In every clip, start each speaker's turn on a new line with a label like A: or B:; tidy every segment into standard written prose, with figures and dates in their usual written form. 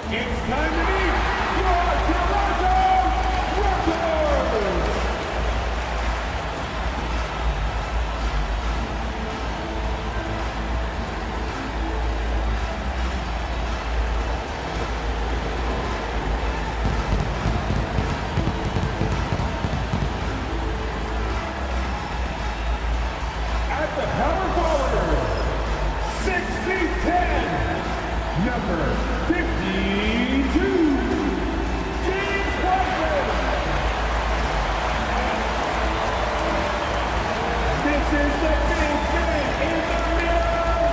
A: It's time to meet your Toronto Raptors! At the power forward, 6 feet 10, number 52, James Wiseman. This is the big man in the middle.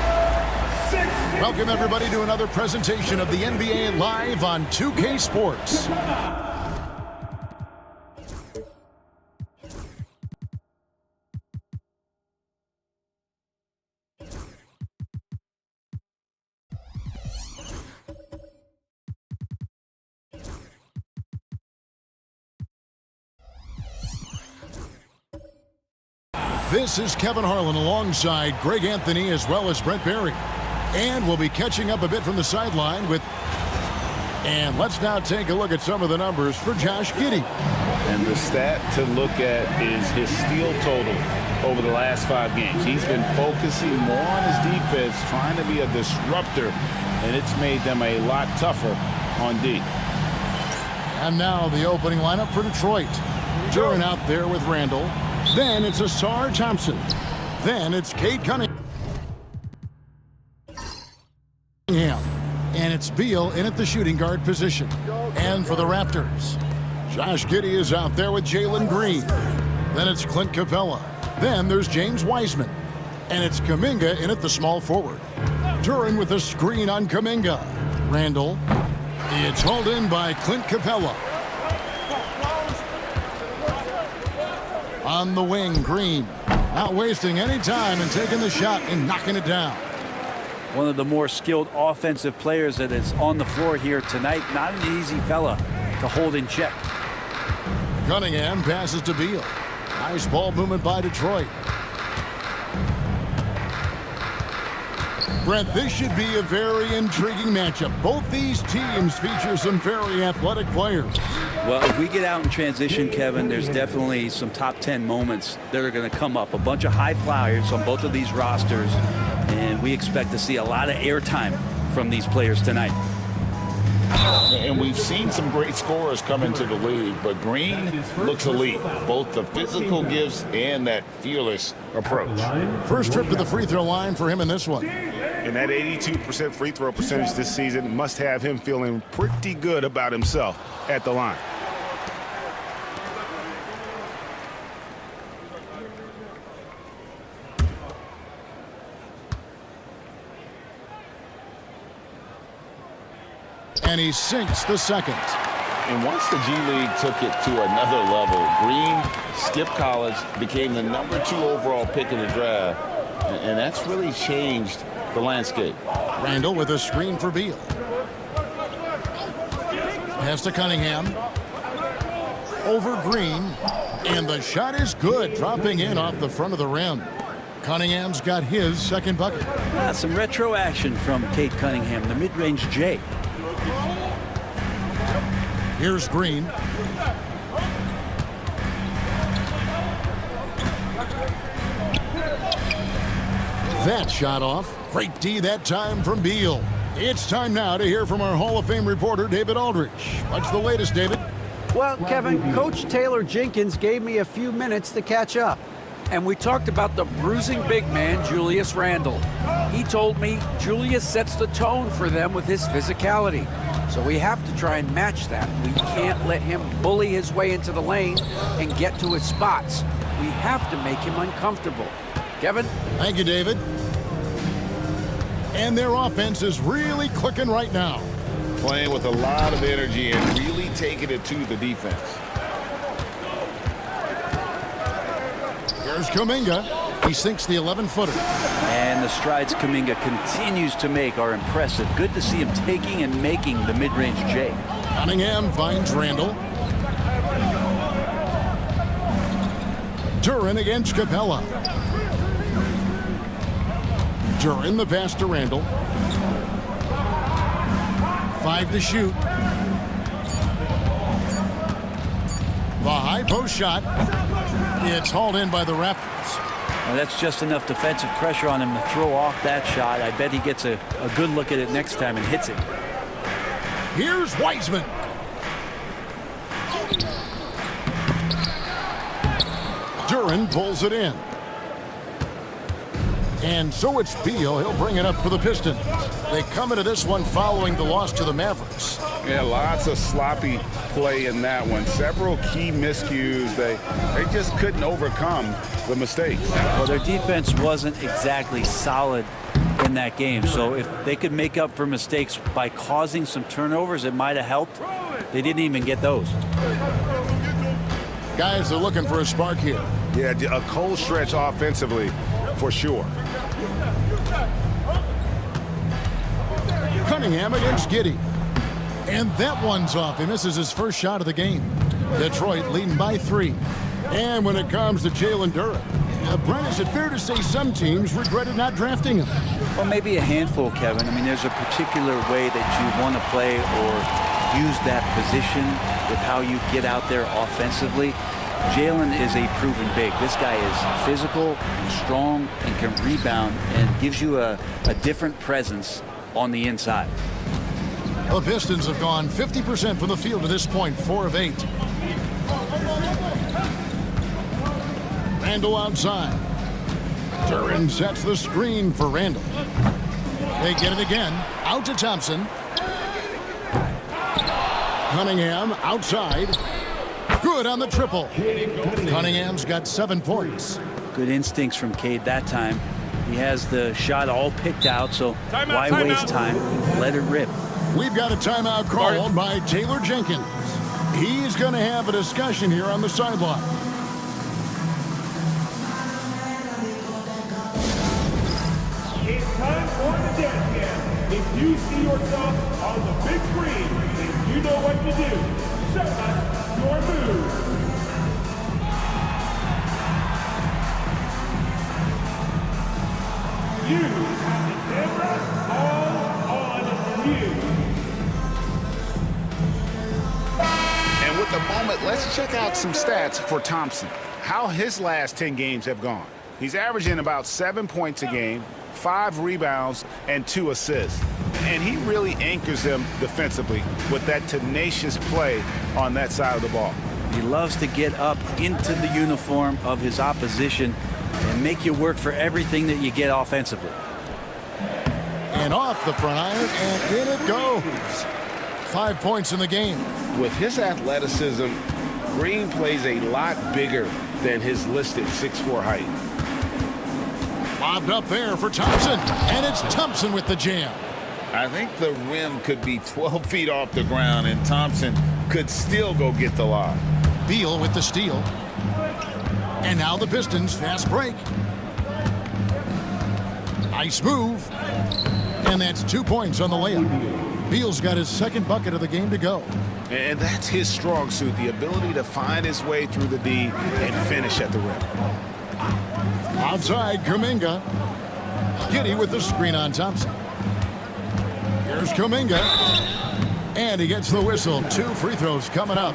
A: 6 feet.
B: Welcome, everybody, to another presentation of the NBA Live on 2K Sports. This is Kevin Harlan alongside Greg Anthony as well as Brent Barry. And we'll be catching up a bit from the sideline with... And let's now take a look at some of the numbers for Josh Giddey.
C: And the stat to look at is his steal total over the last 5 games. He's been focusing more on his defense, trying to be a disruptor, and it's made them a lot tougher on D.
B: And now the opening lineup for Detroit. Duran out there with Randall. Then it's Asar Thompson. Then it's Cade Cunningham. And it's Beal in at the shooting guard position. And for the Raptors, Josh Giddey is out there with Jalen Green. Then it's Clint Capella. Then there's James Wiseman. And it's Kuminga in at the small forward. Duran with a screen on Kuminga. Randall. It's hauled in by Clint Capella. On the wing, Green. Not wasting any time and taking the shot and knocking it down.
D: One of the more skilled offensive players that is on the floor here tonight. Not an easy fella to hold in check.
B: Cunningham passes to Beal. Nice ball movement by Detroit. Brent, this should be a very intriguing matchup. Both these teams feature some very athletic players.
D: Well, if we get out in transition, Kevin, there's definitely some top 10 moments that are going to come up. A bunch of high flyers on both of these rosters, and we expect to see a lot of airtime from these players tonight.
C: And we've seen some great scorers come into the league, but Green looks elite. Both the physical gifts and that fearless approach.
B: First trip to the free throw line for him in this one.
E: And that 82% free throw percentage this season must have him feeling pretty good about himself at the line.
B: And he sinks the second.
C: And once the G League took it to another level, Green skipped college, became the #2 overall pick in the draft, and that's really changed the landscape.
B: Randall with a screen for Beal. Pass to Cunningham. Over Green. And the shot is good, dropping in off the front of the rim. Cunningham's got his second bucket.
D: Some retro action from Cade Cunningham, the mid-range J.
B: Here's Green. That shot off. Great D that time from Beal. It's time now to hear from our Hall of Fame reporter, David Aldrich. What's the latest, David?
F: Well, Kevin, Coach Taylor Jenkins gave me a few minutes to catch up. And we talked about the bruising big man, Julius Randle. He told me Julius sets the tone for them with his physicality. So we have to try and match that. We can't let him bully his way into the lane and get to his spots. We have to make him uncomfortable. Kevin?
B: Thank you, David. And their offense is really clicking right now.
C: Playing with a lot of energy and really taking it to the defense.
B: Here's Kuminga. He sinks the 11-footer.
D: And the strides Kuminga continues to make are impressive. Good to see him taking and making the mid-range J.
B: Cunningham finds Randall. Duran against Capella. Duran the pass to Randall. 5 to shoot. The high post shot. It's hauled in by the Raptors.
D: Well, that's just enough defensive pressure on him to throw off that shot. I bet he gets a good look at it next time and hits it.
B: Here's Wiseman. Duran pulls it in. And so it's Beal. He'll bring it up for the Pistons. They come into this one following the loss to the Mavericks.
C: Yeah, lots of sloppy play in that one. Several key miscues. They just couldn't overcome the mistakes.
D: Well, their defense wasn't exactly solid in that game. So if they could make up for mistakes by causing some turnovers, it might have helped. They didn't even get those.
B: Guys are looking for a spark here.
E: Yeah, a cold stretch offensively for sure.
B: Cunningham against Giddey. And that one's off. He misses his first shot of the game. Detroit leading by 3. And when it comes to Jalen Duran, Brent, is it fair to say some teams regretted not drafting him?
D: Well, maybe a handful, Kevin. I mean, there's a particular way that you want to play or use that position with how you get out there offensively. Jalen is a proven big. This guy is physical and strong and can rebound and gives you a different presence on the inside.
B: The Pistons have gone 50% from the field to this point, 4 of 8. Randall outside. Duran sets the screen for Randall. They get it again. Out to Thompson. Cunningham outside. Good on the triple. Cunningham's got 7 points.
D: Good instincts from Cade that time. He has the shot all picked out, so why waste time? Let it rip.
B: We've got a timeout called by Taylor Jenkins. He's going to have a discussion here on the sideline.
A: It's time for the dance cam. If you see yourself on the big screen, then you know what to do. Show us your move. You have the camera all on you.
C: And with the moment, let's check out some stats for Thompson. How his last 10 games have gone. He's averaging about 7 points a game, 5 rebounds, and 2 assists. And he really anchors them defensively with that tenacious play on that side of the ball.
D: He loves to get up into the uniform of his opposition and make you work for everything that you get offensively.
B: And off the front iron, and in it goes. 5 points in the game.
C: With his athleticism, Green plays a lot bigger than his listed 6'4" height.
B: Lobbed up there for Thompson, and it's Thompson with the jam.
C: I think the rim could be 12 feet off the ground, and Thompson could still go get the lob.
B: Beal with the steal. And now the Pistons fast break. Nice move. And that's 2 points on the layup. Beal's got his second bucket of the game to go.
C: And that's his strong suit, the ability to find his way through the D and finish at the rim.
B: Outside, Kuminga. Giddey with the screen on Thompson. Here's Kuminga. And he gets the whistle. 2 free throws coming up.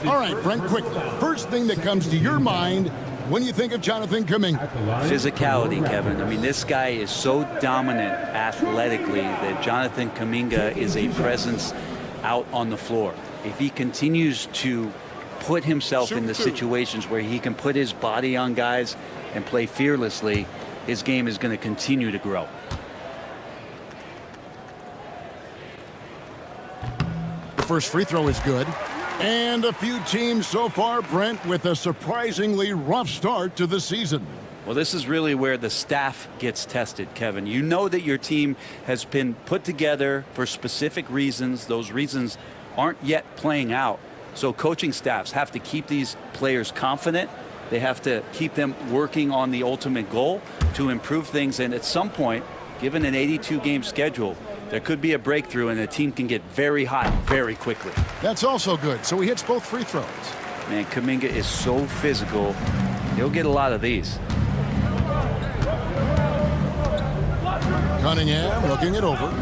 B: All right, Brent, quick. First thing that comes to your mind when you think of Jonathan Kuminga.
D: Physicality, Kevin. I mean, this guy is so dominant athletically that Jonathan Kuminga is a presence out on the floor. If he continues to put himself in the situations where he can put his body on guys and play fearlessly, his game is going to continue to grow.
B: The first free throw is good. And a few teams so far, Brent, with a surprisingly rough start to the season.
D: Well, this is really where the staff gets tested, Kevin. You know that your team has been put together for specific reasons. Those reasons aren't yet playing out. So coaching staffs have to keep these players confident. They have to keep them working on the ultimate goal to improve things. And at some point, given an 82-game schedule, there could be a breakthrough and the team can get very hot very quickly.
B: That's also good. So he hits both free throws.
D: Man, Kuminga is so physical. He'll get a lot of these.
B: Cunningham looking it over.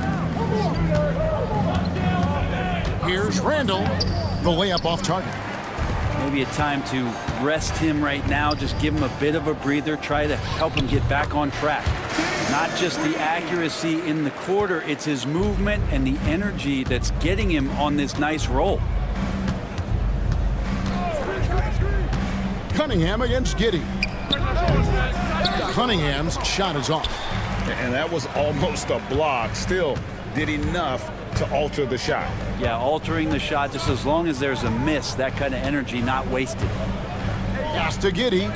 B: Here's Randall. The layup off target.
D: Maybe a time to rest him right now. Just give him a bit of a breather. Try to help him get back on track. Not just the accuracy in the quarter, it's his movement and the energy that's getting him on this nice roll.
B: Cunningham against Giddey. Cunningham's shot is off.
E: And that was almost a block. Still did enough to alter the shot.
D: Yeah, altering the shot just as long as there's a miss, that kind of energy not wasted.
B: Pass to Giddey.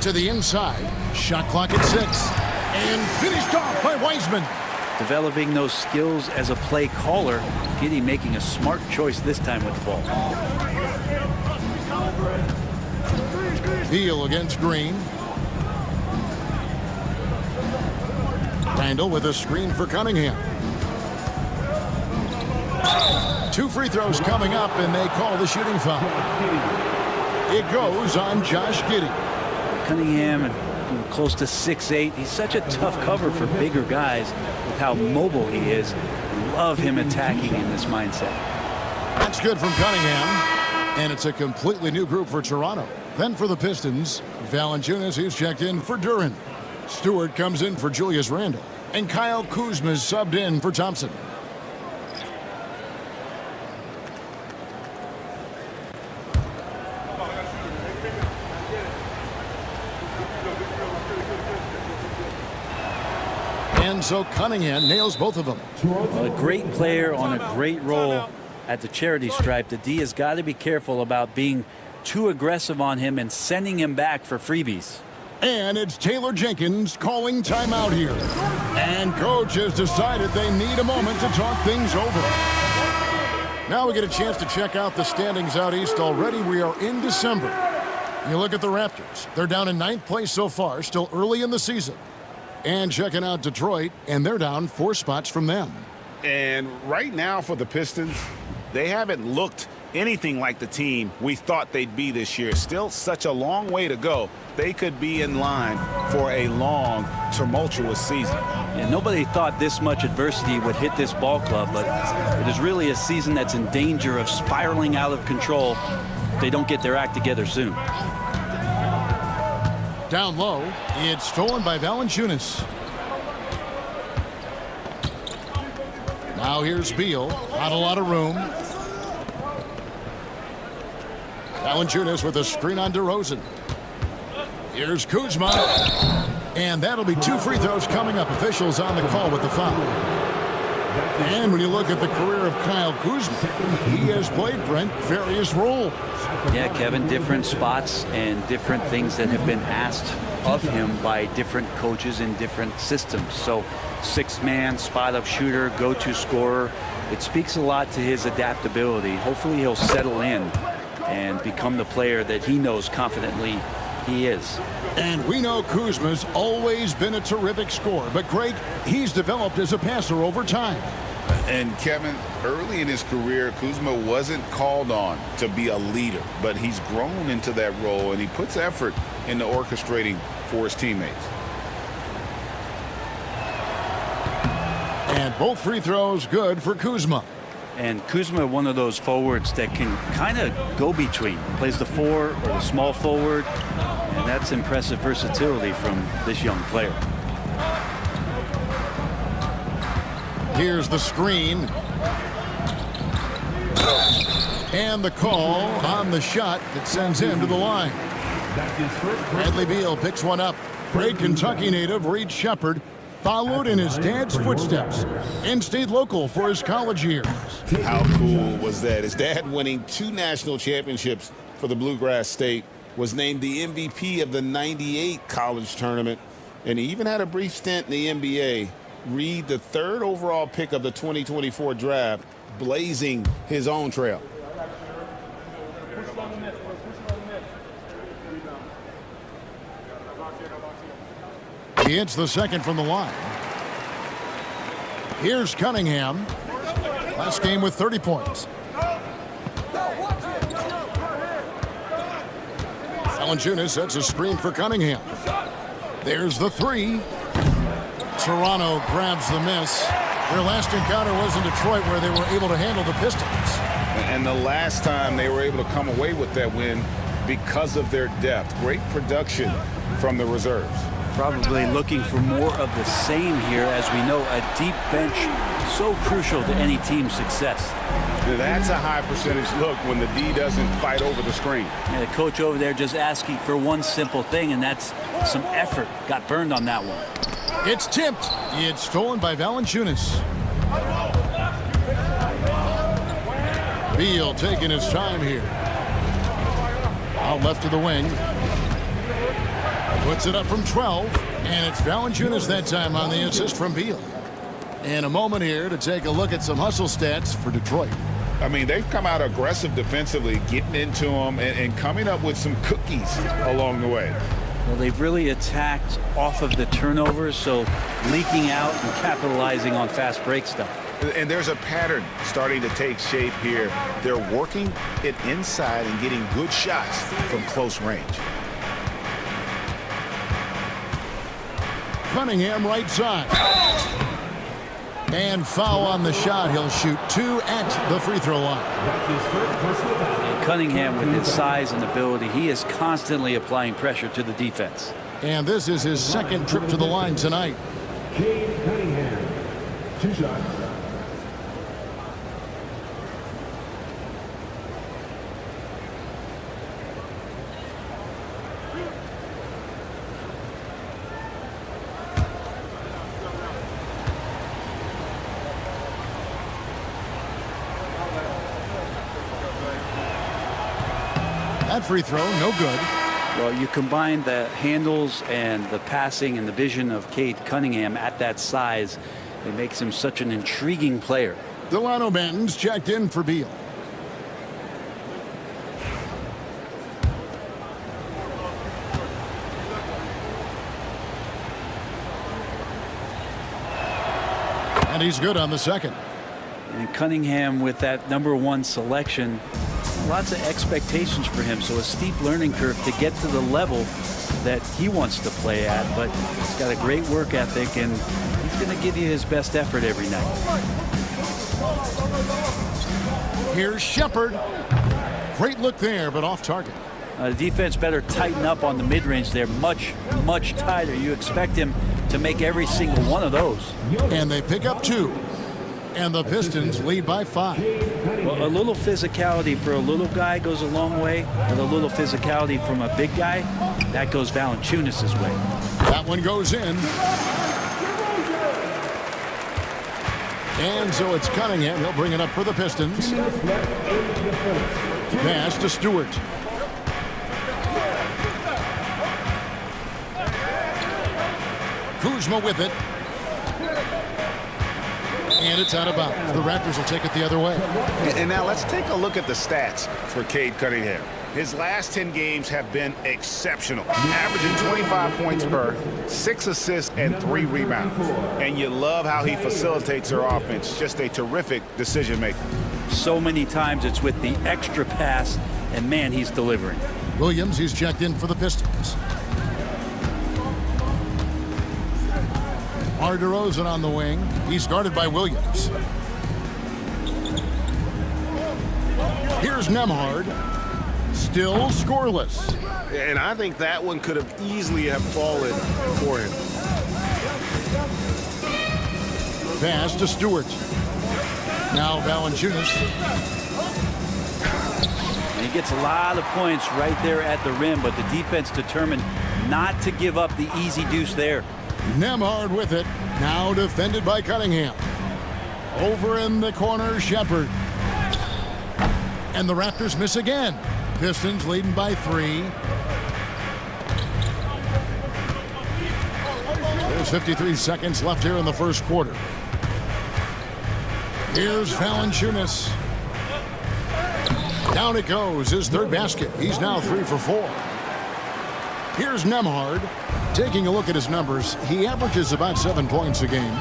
B: To the inside. Shot clock at 6. And finished off by Wiseman.
D: Developing those skills as a play caller, Giddey making a smart choice this time with the ball.
B: Beal against Green. Randall with a screen for Cunningham. 2 free throws coming up, and they call the shooting foul. It goes on Josh Giddey.
D: Cunningham, close to 6'8". He's such a tough cover for bigger guys with how mobile he is. Love him attacking in this mindset.
B: That's good from Cunningham. And it's a completely new group for Toronto. Then for the Pistons, Valanciunas, who's checked in for Duren. Stewart comes in for Julius Randle. And Kyle Kuzma's subbed in for Thompson. And so Cunningham nails both of them.
D: A great player on a great role at the charity stripe. The D has got to be careful about being too aggressive on him and sending him back for freebies.
B: And it's Taylor Jenkins calling timeout here. And coach has decided they need a moment to talk things over. Now we get a chance to check out the standings out east already. We are in December. You look at the Raptors. They're down in 9th place so far, still early in the season. And checking out Detroit, and they're down 4 spots from them.
E: And right now for the Pistons, they haven't looked anything like the team we thought they'd be this year. Still such a long way to go. They could be in line for a long, tumultuous season.
D: And nobody thought this much adversity would hit this ball club, but it is really a season that's in danger of spiraling out of control if they don't get their act together soon.
B: Down low, it's stolen by Valanciunas. Now here's Beal, not a lot of room. Valanciunas with a screen on DeRozan. Here's Kuzma. And that'll be 2 free throws coming up. Officials on the call with the foul. And when you look at the career of Kyle Kuzma, he has played, Brent, various roles.
D: Yeah, Kevin, different spots and different things that have been asked of him by different coaches in different systems. So 6-man, spot-up shooter, go-to scorer. It speaks a lot to his adaptability. Hopefully he'll settle in and become the player that he knows confidently he is.
B: And we know Kuzma's always been a terrific scorer, but Greg, he's developed as a passer over time.
C: And Kevin, early in his career, Kuzma wasn't called on to be a leader, but he's grown into that role, and he puts effort into orchestrating for his teammates.
B: And both free throws good for Kuzma.
D: And Kuzma, one of those forwards that can kind of go between. Plays the 4 or the small forward, and that's impressive versatility from this young player.
B: Here's the screen. And the call on the shot that sends him to the line. Bradley Beal picks one up. Great Kentucky native Reed Shepherd followed in his dad's footsteps and stayed local for his college years.
E: How cool was that? His dad winning 2 national championships for the Bluegrass State, was named the MVP of the '98 college tournament, and he even had a brief stint in the NBA. Reed, the 3rd overall pick of the 2024 draft, blazing his own trail.
B: He hits the second from the line. Here's Cunningham. Last game with 30 points. Valanciunas sets a screen for Cunningham. There's the 3. Toronto grabs the miss. Their last encounter was in Detroit, where they were able to handle the Pistons.
C: And the last time they were able to come away with that win because of their depth. Great production from the reserves.
D: Probably looking for more of the same here. As we know, a deep bench so crucial to any team's success.
C: That's a high percentage look when the D doesn't fight over the screen.
D: Yeah, the coach over there just asking for one simple thing, and that's some effort. Got burned on that one.
B: It's tipped. It's stolen by Valanciunas. Beal taking his time here. Out left to the wing. Puts it up from 12, and it's Valanciunas that time on the assist from Beal. And a moment here to take a look at some hustle stats for Detroit.
C: I mean, they've come out aggressive defensively, getting into them and coming up with some cookies along the way.
D: Well, they've really attacked off of the turnovers, so leaking out and capitalizing on fast break stuff.
C: And there's a pattern starting to take shape here. They're working it inside and getting good shots from close range.
B: Cunningham right side. And foul on the shot. He'll shoot 2 at the free throw line.
D: And Cunningham, with his size and ability, he is constantly applying pressure to the defense.
B: And this is his second trip to the line tonight.
A: Cade Cunningham, 2 shots.
B: That free throw, no good.
D: Well, you combine the handles and the passing and the vision of Cade Cunningham at that size, it makes him such an intriguing player.
B: Delano Banton's checked in for Beal. And he's good on the second.
D: And Cunningham, with that #1 selection, lots of expectations for him, so a steep learning curve to get to the level that he wants to play at, but he's got a great work ethic, and he's going to give you his best effort every night.
B: Here's Shepard. Great look there, but off target.
D: The defense better tighten up on the mid-range there, much tighter. You expect him to make every single one of those.
B: And they pick up 2. And the Pistons lead by 5.
D: Well, a little physicality for a little guy goes a long way, and a little physicality from a big guy, that goes Valanciunas' way.
B: That one goes in. And so it's Cunningham. He'll bring it up for the Pistons. Pass to Stewart. Kuzma with it. And it's out of bounds. The Raptors will take it the other way.
C: And now let's take a look at the stats for Cade Cunningham. His last 10 games have been exceptional, averaging 25 points per, 6 assists, and 3 rebounds. And you love how he facilitates their offense. Just a terrific decision maker.
D: So many times it's with the extra pass, and man, he's delivering.
B: Williams, he's checked in for the Pistons. DeRozan on the wing. He's guarded by Williams. Here's Nembhard. Still scoreless.
E: And I think that one could have easily have fallen for him.
B: Pass to Stewart. Now Valanciunas.
D: And he gets a lot of points right there at the rim, but the defense determined not to give up the easy deuce there.
B: Nembhard with it. Now defended by Cunningham. Over in the corner, Shepard. And the Raptors miss again. Pistons leading by 3. There's 53 seconds left here in the first quarter. Here's Valanciunas. Down it goes, his third basket. He's now 3 for 4. Here's Nembhard. Taking a look at his numbers, he averages about 7 points a game.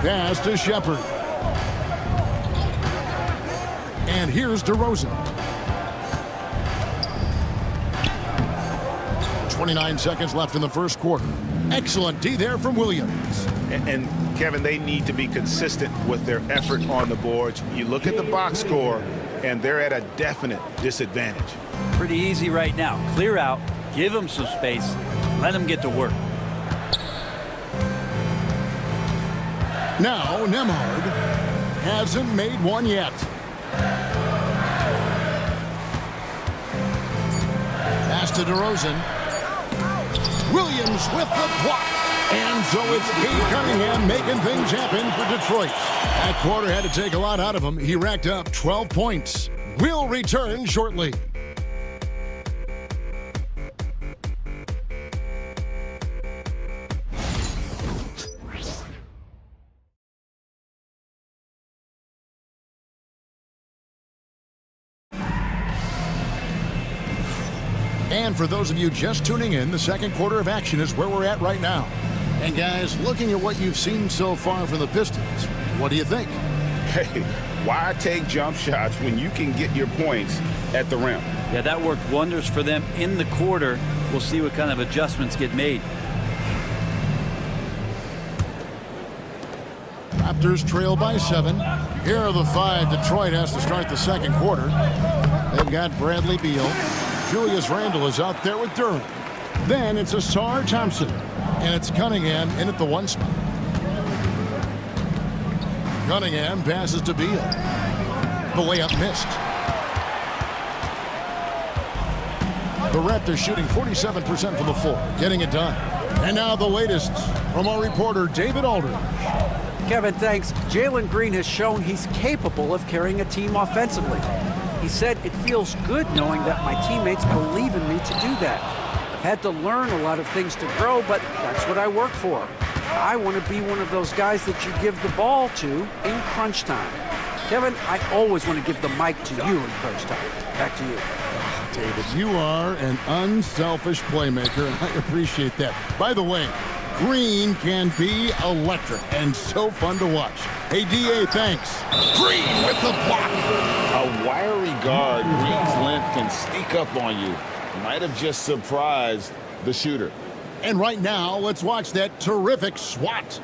B: Pass to Shepard. And here's DeRozan. 29 seconds left in the first quarter. Excellent D there from Williams.
C: And
E: Kevin, they need to be consistent with their effort on the boards. You look at the box score, and they're at a definite disadvantage.
D: Pretty easy right now. Clear out, give them some space, let them get to work.
B: Now Nemhard hasn't made one yet. Pass to DeRozan. Williams with the block. And so it's Cade Cunningham making things happen for Detroit. That quarter had to take a lot out of him. He racked up 12 points. We'll return shortly. And for those of you just tuning in, the second quarter of action is where we're at right now. And guys, looking at what you've seen so far from the Pistons, what do you think?
E: Hey, why take jump shots when you can get your points at the rim?
D: Yeah, that worked wonders for them in the quarter. We'll see what kind of adjustments get made.
B: Raptors trail by 7. Here are the 5 Detroit has to start the second quarter. They've got Bradley Beal. Julius Randle is out there with Durham. Then it's Asar Thompson. And it's Cunningham in at the 1 spot. Cunningham passes to Beal. The layup missed. The Raptors shooting 47% from the floor, getting it done. And now the latest from our reporter, David Aldridge.
F: Kevin, thanks. Jalen Green has shown he's capable of carrying a team offensively. He said, "It feels good knowing that my teammates believe in me to do that. I've had to learn a lot of things to grow, but that's what I work for. I want to be one of those guys that you give the ball to in crunch time." Kevin, I always want to give the mic to you in crunch time. Back to you.
B: David, you are an unselfish playmaker, and I appreciate that. By the way, Green can be electric and so fun to watch. Hey, D.A., thanks. Green with the block.
E: A wiry guard, Green's length can sneak up on you. Might have just surprised the shooter.
B: And right now, let's watch that terrific swat.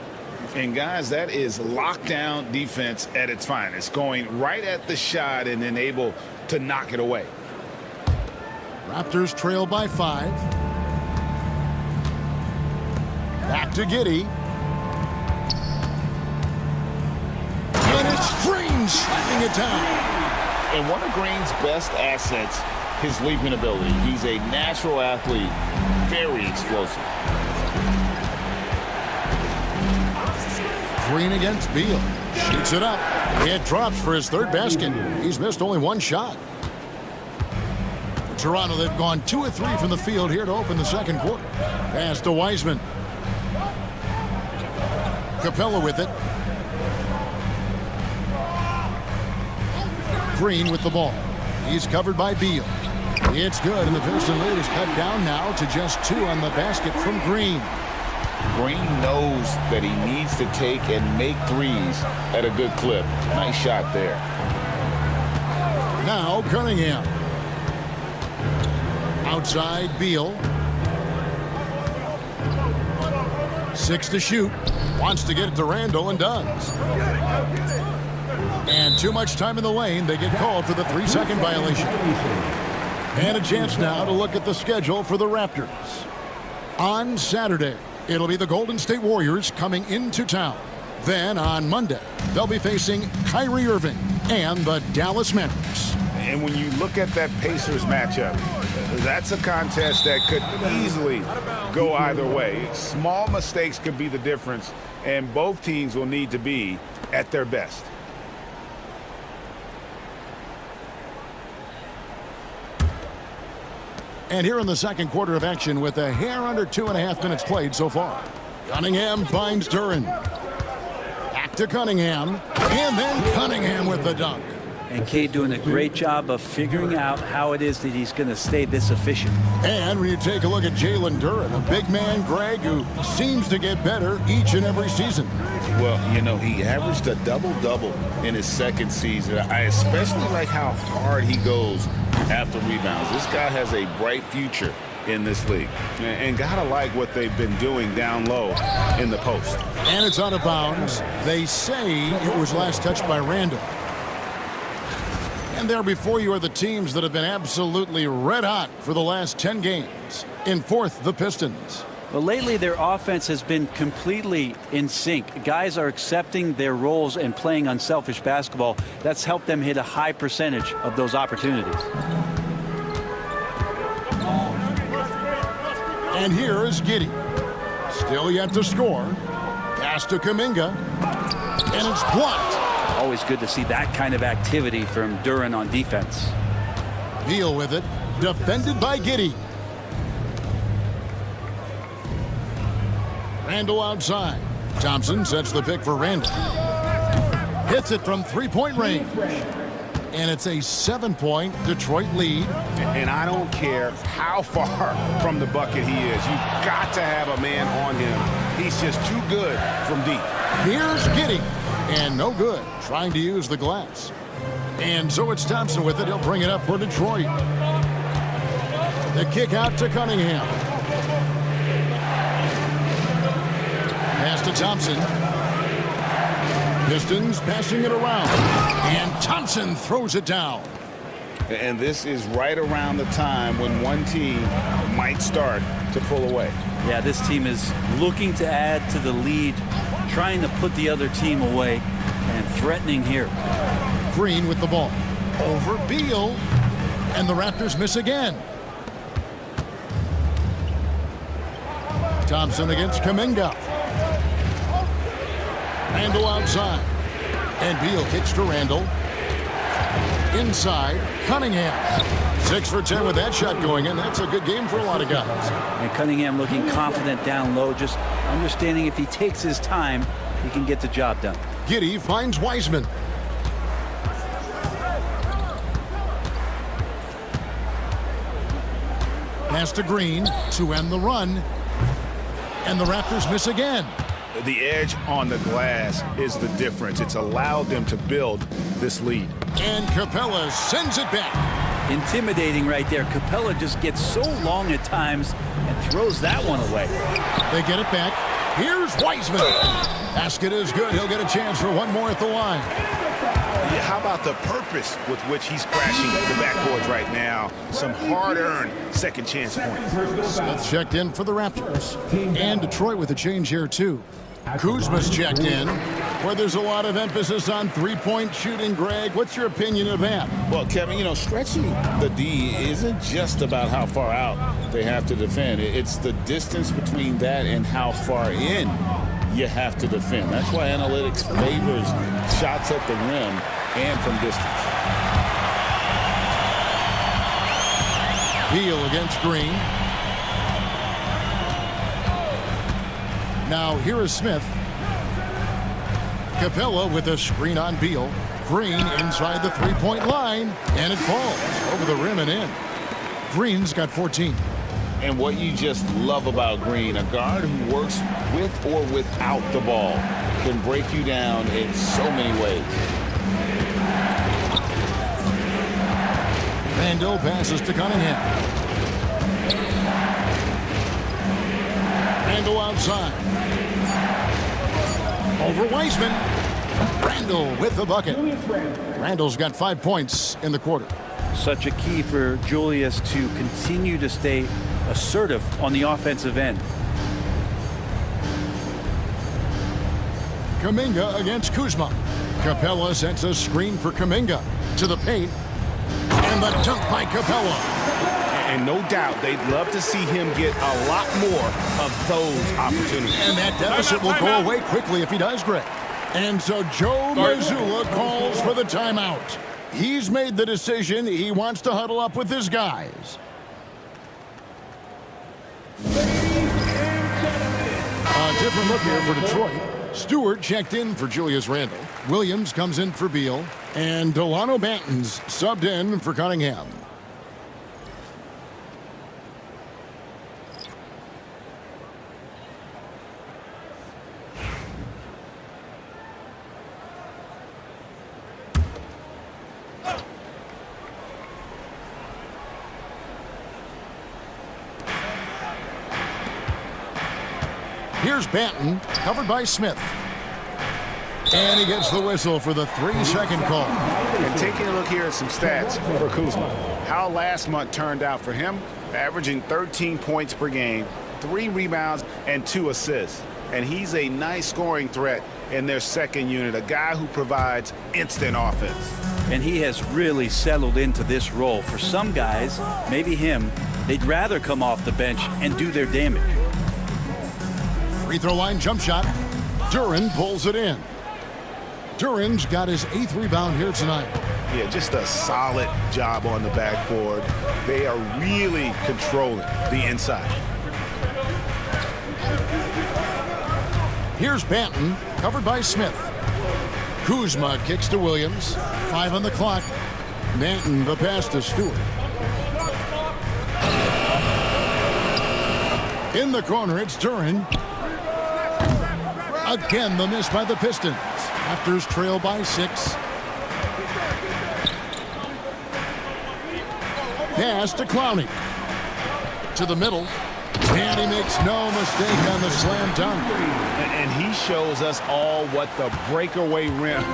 E: And guys, that is lockdown defense at its finest. Going right at the shot and then able to knock it away.
B: Raptors trail by 5. Back to Giddey. And it's Green slapping it down.
E: And one of Green's best assets, his leaping ability. He's a natural athlete, very explosive.
B: Green against Beal. Shoots it up. It drops for his 3rd basket. He's missed only 1 shot. For Toronto, they've gone 2 of 3 from the field here to open the second quarter. Pass to Wiseman. Capella with it. Green with the ball. He's covered by Beal. It's good, and the Piston lead is cut down now to just 2 on the basket from Green.
E: Green knows that he needs to take and make threes at a good clip. Nice shot there.
B: Now Cunningham. Outside Beal. 6 to shoot. Wants to get it to Randle and does. And too much time in the lane. They get called for the 3-second violation. And a chance now to look at the schedule for the Raptors. On Saturday, it'll be the Golden State Warriors coming into town. Then on Monday, they'll be facing Kyrie Irving and the Dallas Mavericks.
E: And when you look at that Pacers matchup, that's a contest that could easily go either way. Small mistakes could be the difference, and both teams will need to be at their best.
B: And here in the second quarter of action with a hair under 2.5 minutes played so far. Cunningham finds Duran. Back to Cunningham. And then Cunningham with the dunk.
D: And Cade doing a great job of figuring out how it is that he's going to stay this efficient.
B: And when you take a look at Jalen Duran, a big man, Greg, who seems to get better each and every season.
E: Well, you know, he averaged a double-double in his second season. I especially like how hard he goes after rebounds. This guy has a bright future
C: in this league. And gotta like what they've been doing down low in the post.
B: And it's out of bounds. They say it was last touched by Randall. And there before you are the teams that have been absolutely red hot for the last 10 games. In fourth, the Pistons.
D: Well, lately their offense has been completely in sync. Guys are accepting their roles and playing unselfish basketball. That's helped them hit a high percentage of those opportunities.
B: And here is Giddey. Still yet to score. Pass to Kuminga. And it's blocked.
D: Always good to see that kind of activity from Duren on defense.
B: Beal with it. Defended by Giddey. Randall outside. Thompson sets the pick for Randall. Hits it from three-point range. And it's a 7-point Detroit lead.
C: And I don't care how far from the bucket he is. You've got to have a man on him. He's just too good from deep.
B: Here's Giddey. And no good. Trying to use the glass. And so it's Thompson with it. He'll bring it up for Detroit. The kick out to Cunningham. Pass to Thompson. Pistons passing it around. And Thompson throws it down.
C: And this is right around the time when one team might start to pull away.
D: Yeah, this team is looking to add to the lead, trying to put the other team away, and threatening here.
B: Green with the ball. Over Beal. And the Raptors miss again. Thompson against Kuminga. Randall outside. And Beal kicks to Randall. Inside, Cunningham. 6 for 10 with that shot going in. That's a good game for a lot of guys.
D: And Cunningham looking confident down low, just understanding if he takes his time, he can get the job done.
B: Giddey finds Wiseman. Pass to Green to end the run. And the Raptors miss again.
C: The edge on the glass is the difference. It's allowed them to build this lead.
B: And Capella sends it back.
D: Intimidating right there. Capella just gets so long at times and throws that one away.
B: They get it back. Here's Wiseman. Basket is good. He'll get a chance for one more at the line.
C: Yeah, how about the purpose with which he's crashing the backboards right now? Some hard-earned second chance points.
B: Smith checked in for the Raptors. And Detroit with a change here, too. Kuzma's checked in, where there's a lot of emphasis on three-point shooting. Greg, what's your opinion of that?
E: Well, Kevin, you know, stretching the D isn't just about how far out they have to defend. It's the distance between that and how far in you have to defend. That's why analytics favors shots at the rim and from distance.
B: Beal against Green. Now here is Smith. Capella with a screen on Beal. Green inside the three-point line, and it falls over the rim and in. Green's got 14.
E: And what you just love about Green, a guard who works with or without the ball, can break you down in so many ways.
B: Randall passes to Cunningham. Randall outside. Over Wiseman. Randall with the bucket. Randall's got 5 points in the quarter.
D: Such a key for Julius to continue to stay assertive on the offensive end.
B: Kuminga against Kuzma. Capella sets a screen for Kuminga to the paint. And the dunk by Capella.
C: And no doubt they'd love to see him get a lot more of those opportunities.
B: And that deficit will go away quickly if he does, Greg. And so Joe Mazzulla calls for the timeout. He's made the decision. He wants to huddle up with his guys. A different look here for Detroit. Stewart checked in for Julius Randle. Williams comes in for Beal. And Delano Banton's subbed in for Cunningham. Here's Banton, covered by Smith. And he gets the whistle for the 3-second call.
C: And taking a look here at some stats for Kuzma. How last month turned out for him, averaging 13 points per game, 3 rebounds, and 2 assists. And he's a nice scoring threat in their second unit, a guy who provides instant offense.
D: And he has really settled into this role. For some guys, maybe him, they'd rather come off the bench and do their damage.
B: Free throw line jump shot. Duren pulls it in. Duren's got his 8th rebound here tonight.
C: Yeah, just a solid job on the backboard. They are really controlling the inside.
B: Here's Banton, covered by Smith. Kuzma kicks to Williams. 5 on the clock. Banton the pass to Stewart. In the corner, it's Duren. Again, the miss by the Pistons. Raptors trail by 6. Pass to Clowney. To the middle. And he makes no mistake on the slam dunk.
C: And he shows us all what the breakaway rim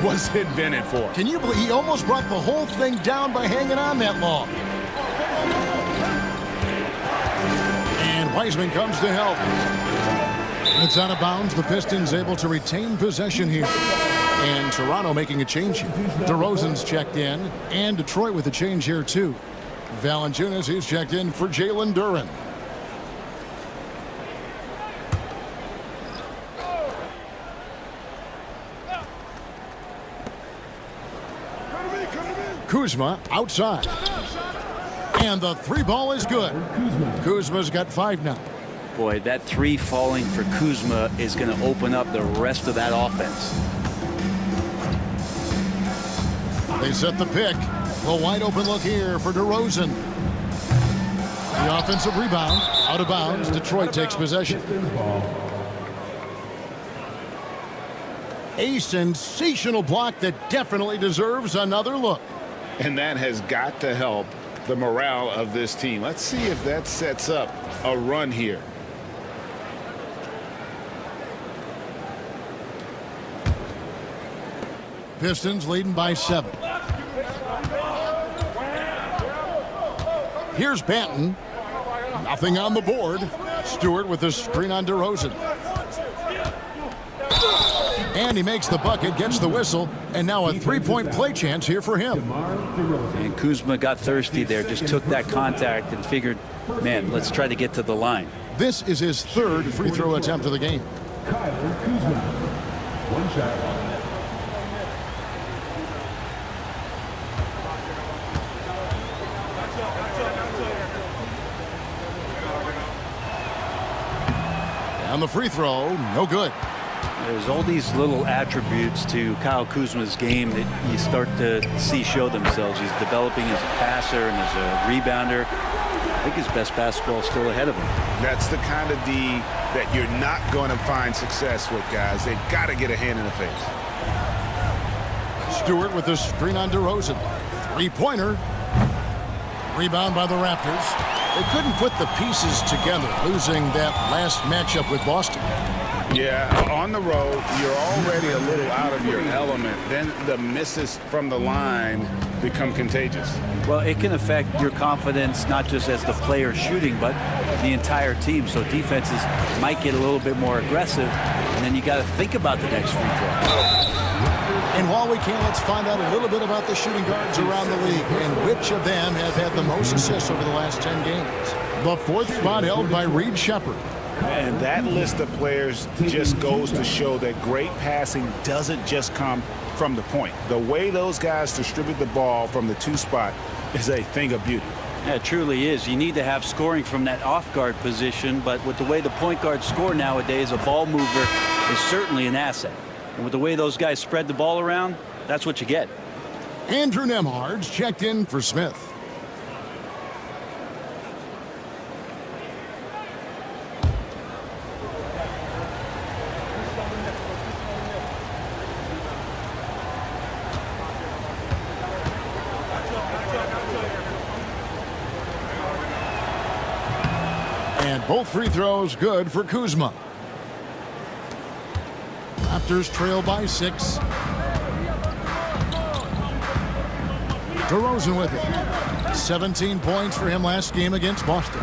C: was invented for.
B: Can you believe he almost brought the whole thing down by hanging on that long? And Wiseman comes to help. It's out of bounds. The Pistons able to retain possession here. And Toronto making a change here. DeRozan's checked in. And Detroit with a change here too. Valanciunas, he's checked in for Jalen Duren. Kuzma outside. And the 3 ball is good. Kuzma's got 5 now.
D: Boy, that 3 falling for Kuzma is going to open up the rest of that offense.
B: They set the pick. A wide open look here for DeRozan. The offensive rebound. Out of bounds. Detroit takes possession. A sensational block that definitely deserves another look.
C: And that has got to help the morale of this team. Let's see if that sets up a run here.
B: Pistons leading by 7. Here's Banton. Nothing on the board. Stewart with the screen on DeRozan. And he makes the bucket, gets the whistle, and now a 3-point play chance here for him.
D: And Kuzma got thirsty there, just took that contact and figured, man, let's try to get to the line.
B: This is his 3rd free throw attempt of the game.
A: Kyle Kuzma. 1 shot.
B: And the free throw, no good.
D: There's all these little attributes to Kyle Kuzma's game that you start to see show themselves. He's developing as a passer and as a rebounder. I think his best basketball is still ahead of him.
C: That's the kind of D that you're not going to find success with, guys. They've got to get a hand in the face.
B: Stewart with the screen on DeRozan. 3-pointer. Rebound by the Raptors. They couldn't put the pieces together, losing that last matchup with Boston.
C: Yeah, on the road, you're already a little out of your element. Then the misses from the line become contagious.
D: Well, it can affect your confidence, not just as the player shooting, but the entire team. So defenses might get a little bit more aggressive, and then you got to think about the next free throw.
B: And while we can, let's find out a little bit about the shooting guards around the league and which of them have had the most assists over the last 10 games. The 4th spot held by Reed Shepherd.
C: And that list of players just goes to show that great passing doesn't just come from the point. The way those guys distribute the ball from the 2 spot is a thing of beauty.
D: Yeah, it truly is. You need to have scoring from that off-guard position, but with the way the point guards score nowadays, a ball mover is certainly an asset. And with the way those guys spread the ball around, that's what you get.
B: Andrew Nembhard's checked in for Smith. And both free throws good for Kuzma. Raptors trail by 6. DeRozan with it. 17 points for him last game against Boston.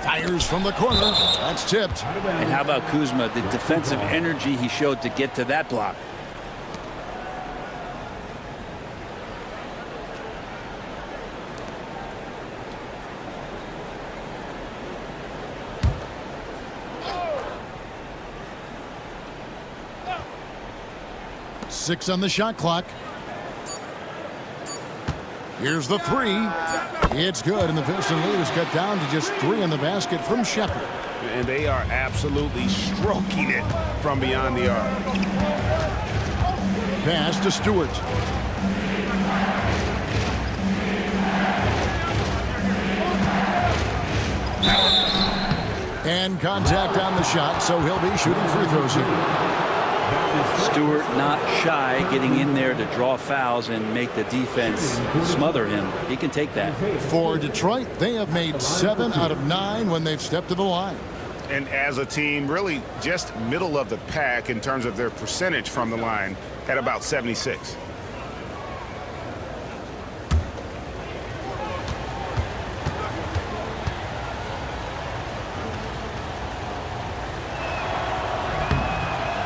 B: Fires from the corner. That's tipped.
D: And how about Kuzma, the defensive energy he showed to get to that block.
B: Six on the shot clock. Here's the three. It's good, and the Piston lead is cut down to just 3 in the basket from Shepard.
E: And they are absolutely stroking it from beyond the arc.
B: Pass to Stewart. And contact on the shot, so he'll be shooting free throws here.
D: Stewart not shy, getting in there to draw fouls and make the defense smother him. He can take that.
B: For Detroit, they have made 7 out of 9 when they've stepped to the line.
E: And as a team, really just middle of the pack in terms of their percentage from the line at about 76.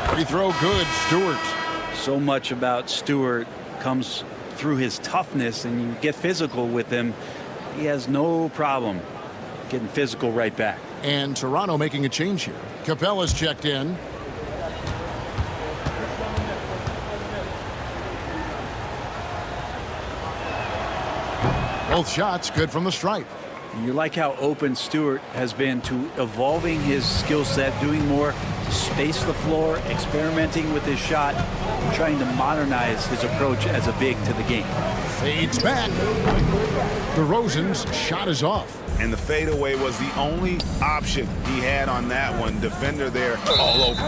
B: Free throw good, Stewart.
D: So much about Stewart comes through his toughness, and you get physical with him. He has no problem getting physical right back.
B: And Toronto making a change here. Capella's checked in. Both shots good from the stripe.
D: You like how open Stewart has been to evolving his skill set, doing more to space the floor, experimenting with his shot, trying to modernize his approach as a big to the game.
B: Fades back. DeRozan's shot is off.
E: And the fadeaway was the only option he had on that one. Defender there all over.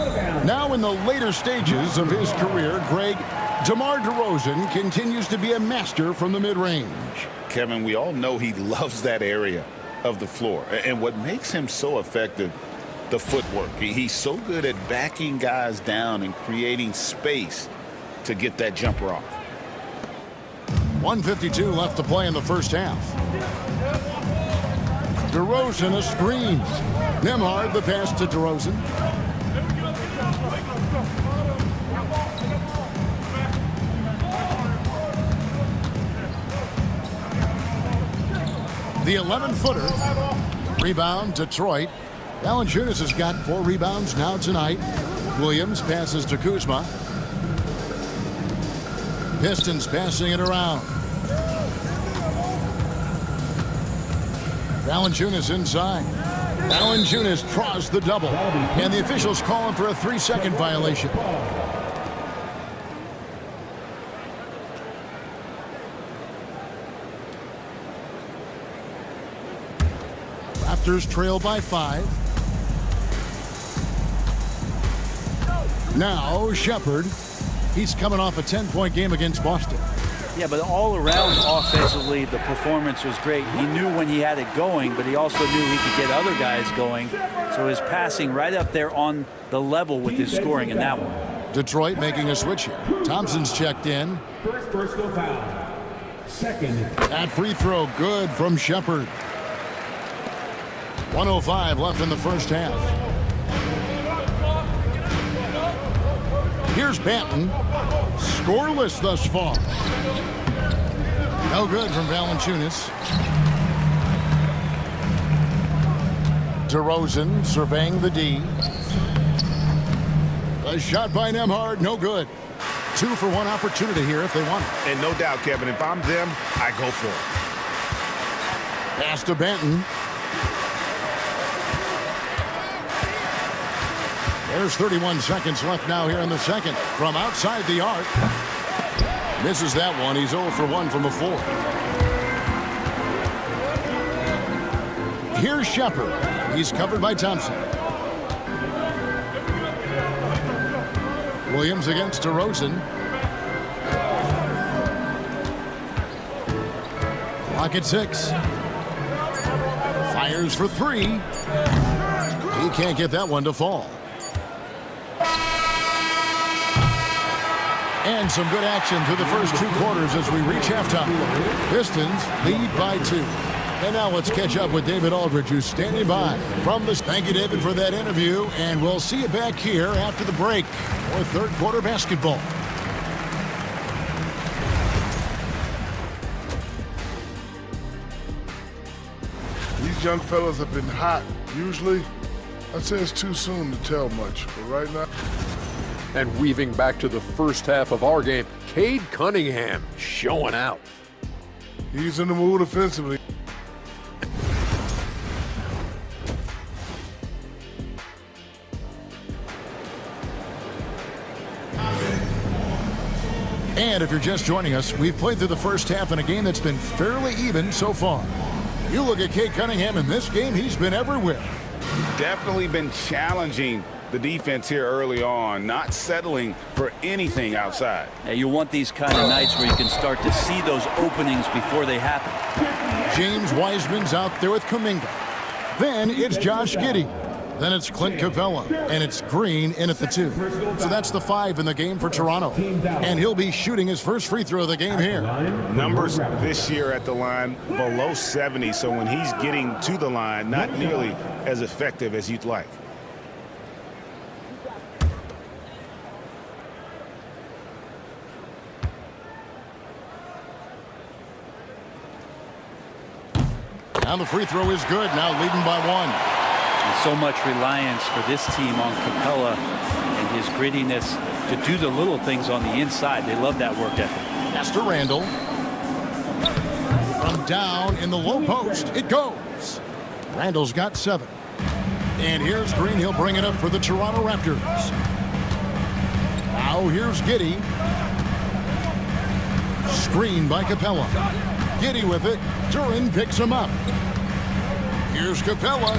B: Now in the later stages of his career, Greg, DeMar DeRozan continues to be a master from the mid-range.
C: Kevin, we all know he loves that area of the floor. And what makes him so effective, the footwork. He's so good at backing guys down and creating space to get that jumper off.
B: 1:52 left to play in the first half. DeRozan a screen. Nembhard the pass to DeRozan. The 11-footer. Rebound, Detroit. Valanciunas has got 4 rebounds now tonight. Williams passes to Kuzma. Pistons passing it around. Valanciunas inside. Valanciunas draws the double. And the officials call him for a 3-second violation. Raptors trail by 5. Now Shepard. He's coming off a 10-point game against Boston.
D: Yeah, but all around offensively, the performance was great. He knew when he had it going, but he also knew he could get other guys going. So his passing right up there on the level with his scoring in that one.
B: Detroit making a switch here. Thompson's checked in.
A: First personal foul. Second.
B: That free throw good from Shepard. 1:05 left in the first half. Here's Banton. Scoreless thus far. No good from Valanciunas. DeRozan surveying the D. A shot by Nembhard, no good. 2 for 1 opportunity here if they want it.
E: And no doubt, Kevin, if I'm them, I go for it.
B: Pass to Banton. There's 31 seconds left now here in the second. From outside the arc. Misses that one. He's 0 for 1 from the floor. Here's Shepard. He's covered by Thompson. Williams against DeRozan. Clock at 6. Fires for three. He can't get that one to fall. And some good action through the first 2 quarters as we reach halftime. Pistons lead by 2. And now let's catch up with David Aldridge, who's standing by from the... Thank you, David, for that interview. And we'll see you back here after the break for third quarter basketball.
G: These young fellas have been hot. Usually, I'd say it's too soon to tell much. But right now...
H: And weaving back to the first half of our game, Cade Cunningham showing out.
G: He's in the mood offensively.
B: And if you're just joining us, we've played through the first half in a game that's been fairly even so far. You look at Cade Cunningham in this game, he's been everywhere.
C: Definitely been challenging the defense here early on, not settling for anything outside.
D: Yeah, you want these kind of nights where you can start to see those openings before they happen.
B: James Wiseman's out there with Kuminga. Then it's Josh Giddey. Then it's Clint Capella, and it's Green in at the 2. So that's the 5 in the game for Toronto. And he'll be shooting his first free throw of the game here.
C: Numbers this year at the line below 70, so when he's getting to the line, not nearly as effective as you'd like.
B: And the free throw is good, now leading by 1.
D: So much reliance for this team on Capella and his grittiness to do the little things on the inside. They love that work ethic.
B: Pass to Randall. From down in the low post, it goes. Randall's got 7. And here's Green. He'll bring it up for the Toronto Raptors. Now here's Giddey. Screen by Capella. Giddey with it. Duran picks him up. Here's Capella.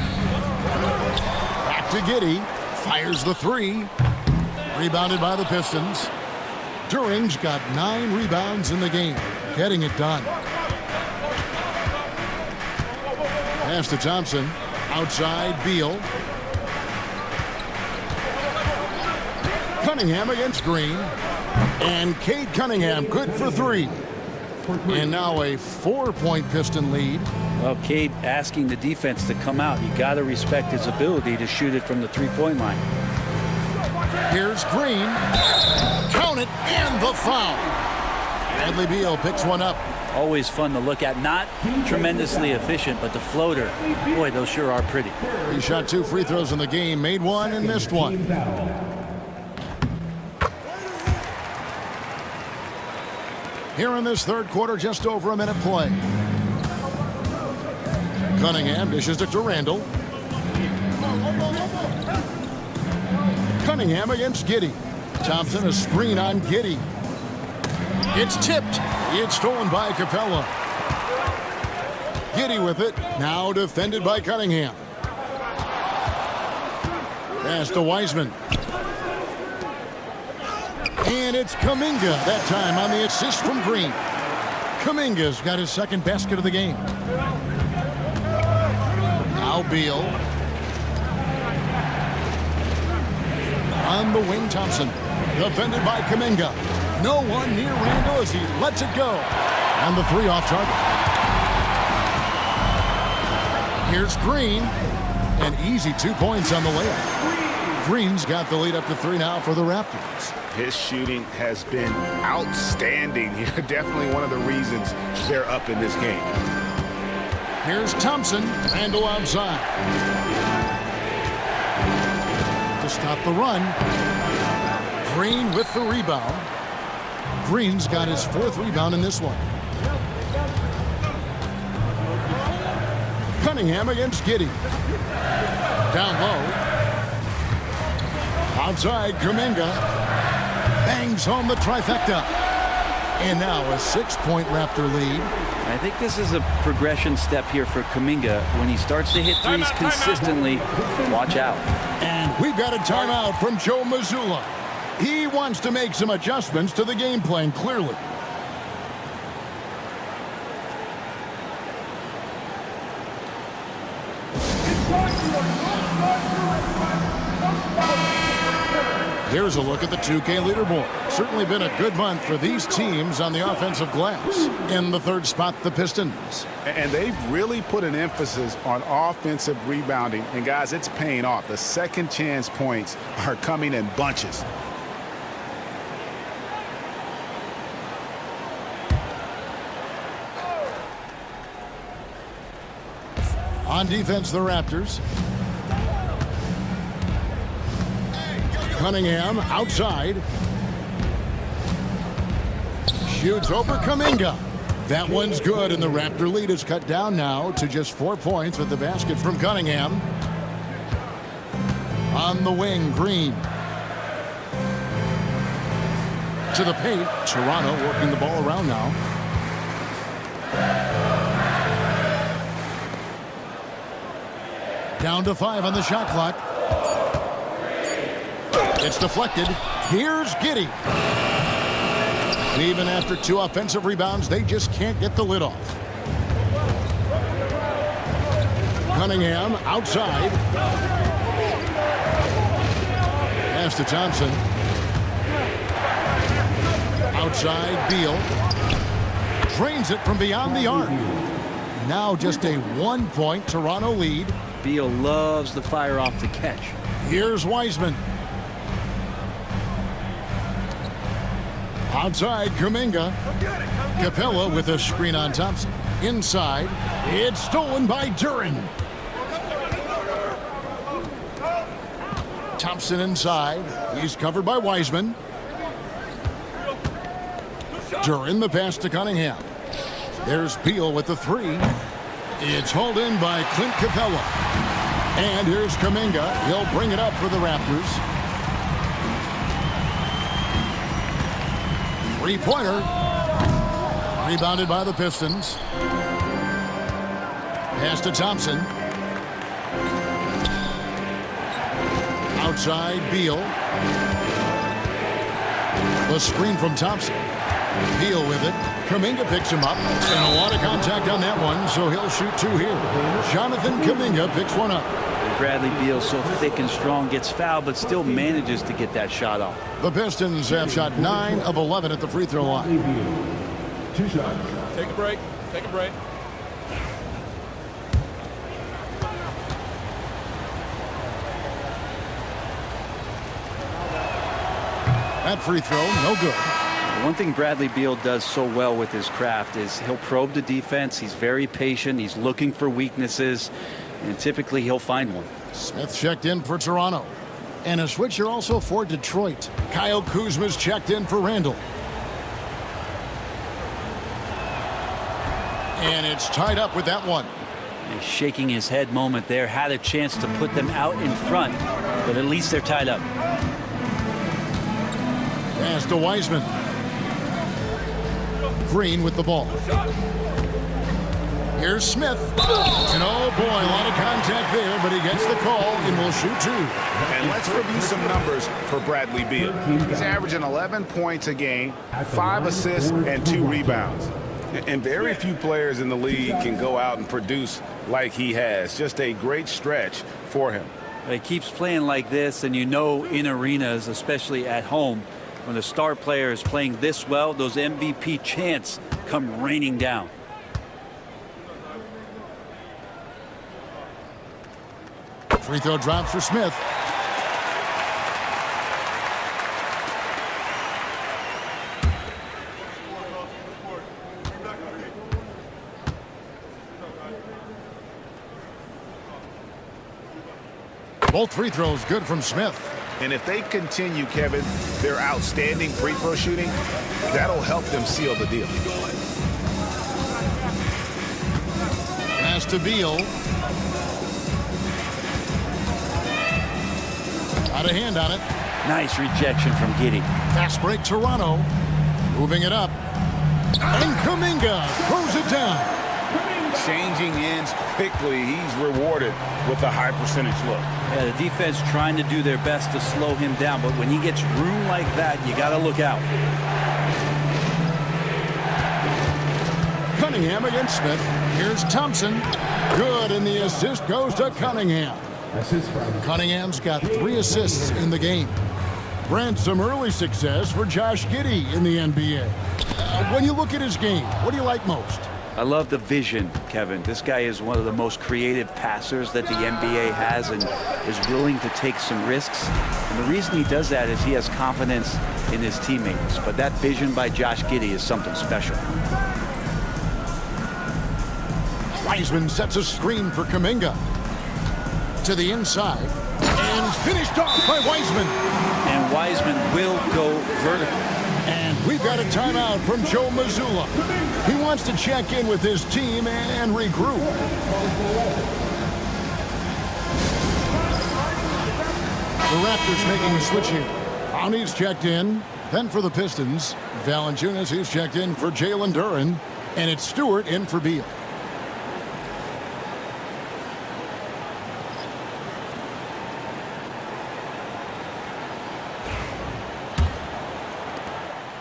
B: Back to Giddey. Fires the 3. Rebounded by the Pistons. Duran's got 9 rebounds in the game. Getting it done. Pass to Thompson. Outside, Beal. Cunningham against Green. And Cade Cunningham good for 3. And now a 4-point Piston lead.
D: Well, Cade asking the defense to come out. You got to respect his ability to shoot it from the 3-point line.
B: Here's Green. Count it, and the foul. Bradley Beal picks one up.
D: Always fun to look at. Not tremendously efficient, but the floater, boy, those sure are pretty.
B: He shot 2 free throws in the game, made 1 and missed 1. Here in this third quarter, just over a minute play. Cunningham dishes it to Randall. Cunningham against Giddey. Thompson a screen on Giddey. It's tipped. It's stolen by Capella. Giddey with it. Now defended by Cunningham. Pass to Wiseman. And it's Kuminga that time on the assist from Green. Kuminga's got his second basket of the game. Now Beal. On the wing, Thompson. Defended by Kuminga. No one near Randall as he lets it go. And the 3 off target. Here's Green. And easy 2 points on the layup. Green's got the lead up to 3 now for the Raptors.
C: His shooting has been outstanding. Definitely one of the reasons they're up in this game.
B: Here's Thompson. Randall outside. To stop the run. Green with the rebound. Green's got his 4th rebound in this one. Cunningham against Giddey. Down low. Outside, Kuminga bangs home the trifecta. And now a 6-point Raptor lead.
D: I think this is a progression step here for Kuminga. When he starts to hit threes consistently, watch out.
B: And we've got a timeout from Joe Mazzulla. He wants to make some adjustments to the game plan, clearly. Here's a look at the 2K leaderboard. Certainly been a good month for these teams on the offensive glass. In the third spot, the Pistons.
C: And they've really put an emphasis on offensive rebounding. And, guys, it's paying off. The second chance points are coming in bunches.
B: On defense, the Raptors. Cunningham outside. Shoots over Kuminga. That one's good, and the Raptor lead is cut down now to just 4 points with the basket from Cunningham. On the wing, Green. To the paint. Toronto working the ball around now. Down to 5 on the shot clock. It's deflected. Here's Giddey. And even after 2 offensive rebounds, they just can't get the lid off. Cunningham outside. Pass to Thompson. Outside, Beal. Drains it from beyond the arc. Now just a 1-point Toronto lead.
D: Beal loves the fire off the catch.
B: Here's Wiseman. Outside, Kuminga. Capella with a screen on Thompson. Inside, it's stolen by Duren. Thompson inside. He's covered by Wiseman. Duren the pass to Cunningham. There's Beal with the 3. It's hauled in by Clint Capella. And here's Kuminga. He'll bring it up for the Raptors. 3-pointer. Rebounded by the Pistons. Pass to Thompson. Outside, Beal. The screen from Thompson. Beal with it. Kuminga picks him up. And a lot of contact on that one, so he'll shoot 2 here. Jonathan Kuminga picks one up.
D: Bradley Beal, so thick and strong, gets fouled, but still manages to get that shot off.
B: The Pistons have shot 9 of 11 at the free throw line.
A: 2 shots.
I: Take a break. Take a break.
B: That free throw, no good.
D: One thing Bradley Beal does so well with his craft is he'll probe the defense. He's very patient. He's looking for weaknesses, and typically he'll find one.
B: Smith checked in for Toronto. And a switcher also for Detroit. Kyle Kuzma's checked in for Randall. And it's tied up with that one.
D: A shaking his head moment there. Had a chance to put them out in front, but at least they're tied up.
B: Pass to Wiseman. Green with the ball. Here's Smith. And oh boy, a lot of contact there, but he gets the call and will shoot 2.
C: And let's review some numbers for Bradley Beal. He's averaging 11 points a game, 5 assists, and 2 rebounds. And very few players in the league can go out and produce like he has. Just a great stretch for him.
D: He keeps playing like this, and you know in arenas, especially at home, when the star player is playing this well, those MVP chants come raining down.
B: Free throw drops for Smith. Both free throws good from Smith.
C: And if they continue, Kevin, their outstanding free throw shooting, that'll help them seal the deal.
B: Pass to Beal. Out of hand on it.
D: Nice rejection from Giddey.
B: Fast break, Toronto. Moving it up. And Kuminga throws it down.
C: Changing ends quickly. He's rewarded with a high percentage look.
D: Yeah, the defense trying to do their best to slow him down, but when he gets room like that, you got to look out.
B: Cunningham against Smith. Here's Thompson. Good, and the assist goes to Cunningham. Cunningham's got 3 assists in the game. Brent, some early success for Josh Giddey in the NBA. When you look at his game, what do you like most?
D: I love the vision, Kevin. This guy is one of the most creative passers that the NBA has and is willing to take some risks. And the reason he does that is he has confidence in his teammates. But that vision by Josh Giddey is something special.
B: Wiseman sets a screen for Kuminga. To the inside. And finished off by Wiseman.
D: And Wiseman will go vertical.
B: And we've got a timeout from Joe Mazzulla. He wants to check in with his team and regroup. The Raptors making a switch here. Brownie's checked in. Then for the Pistons, Valanciunas, he's checked in for Jalen Duren. And it's Stewart in for Beal.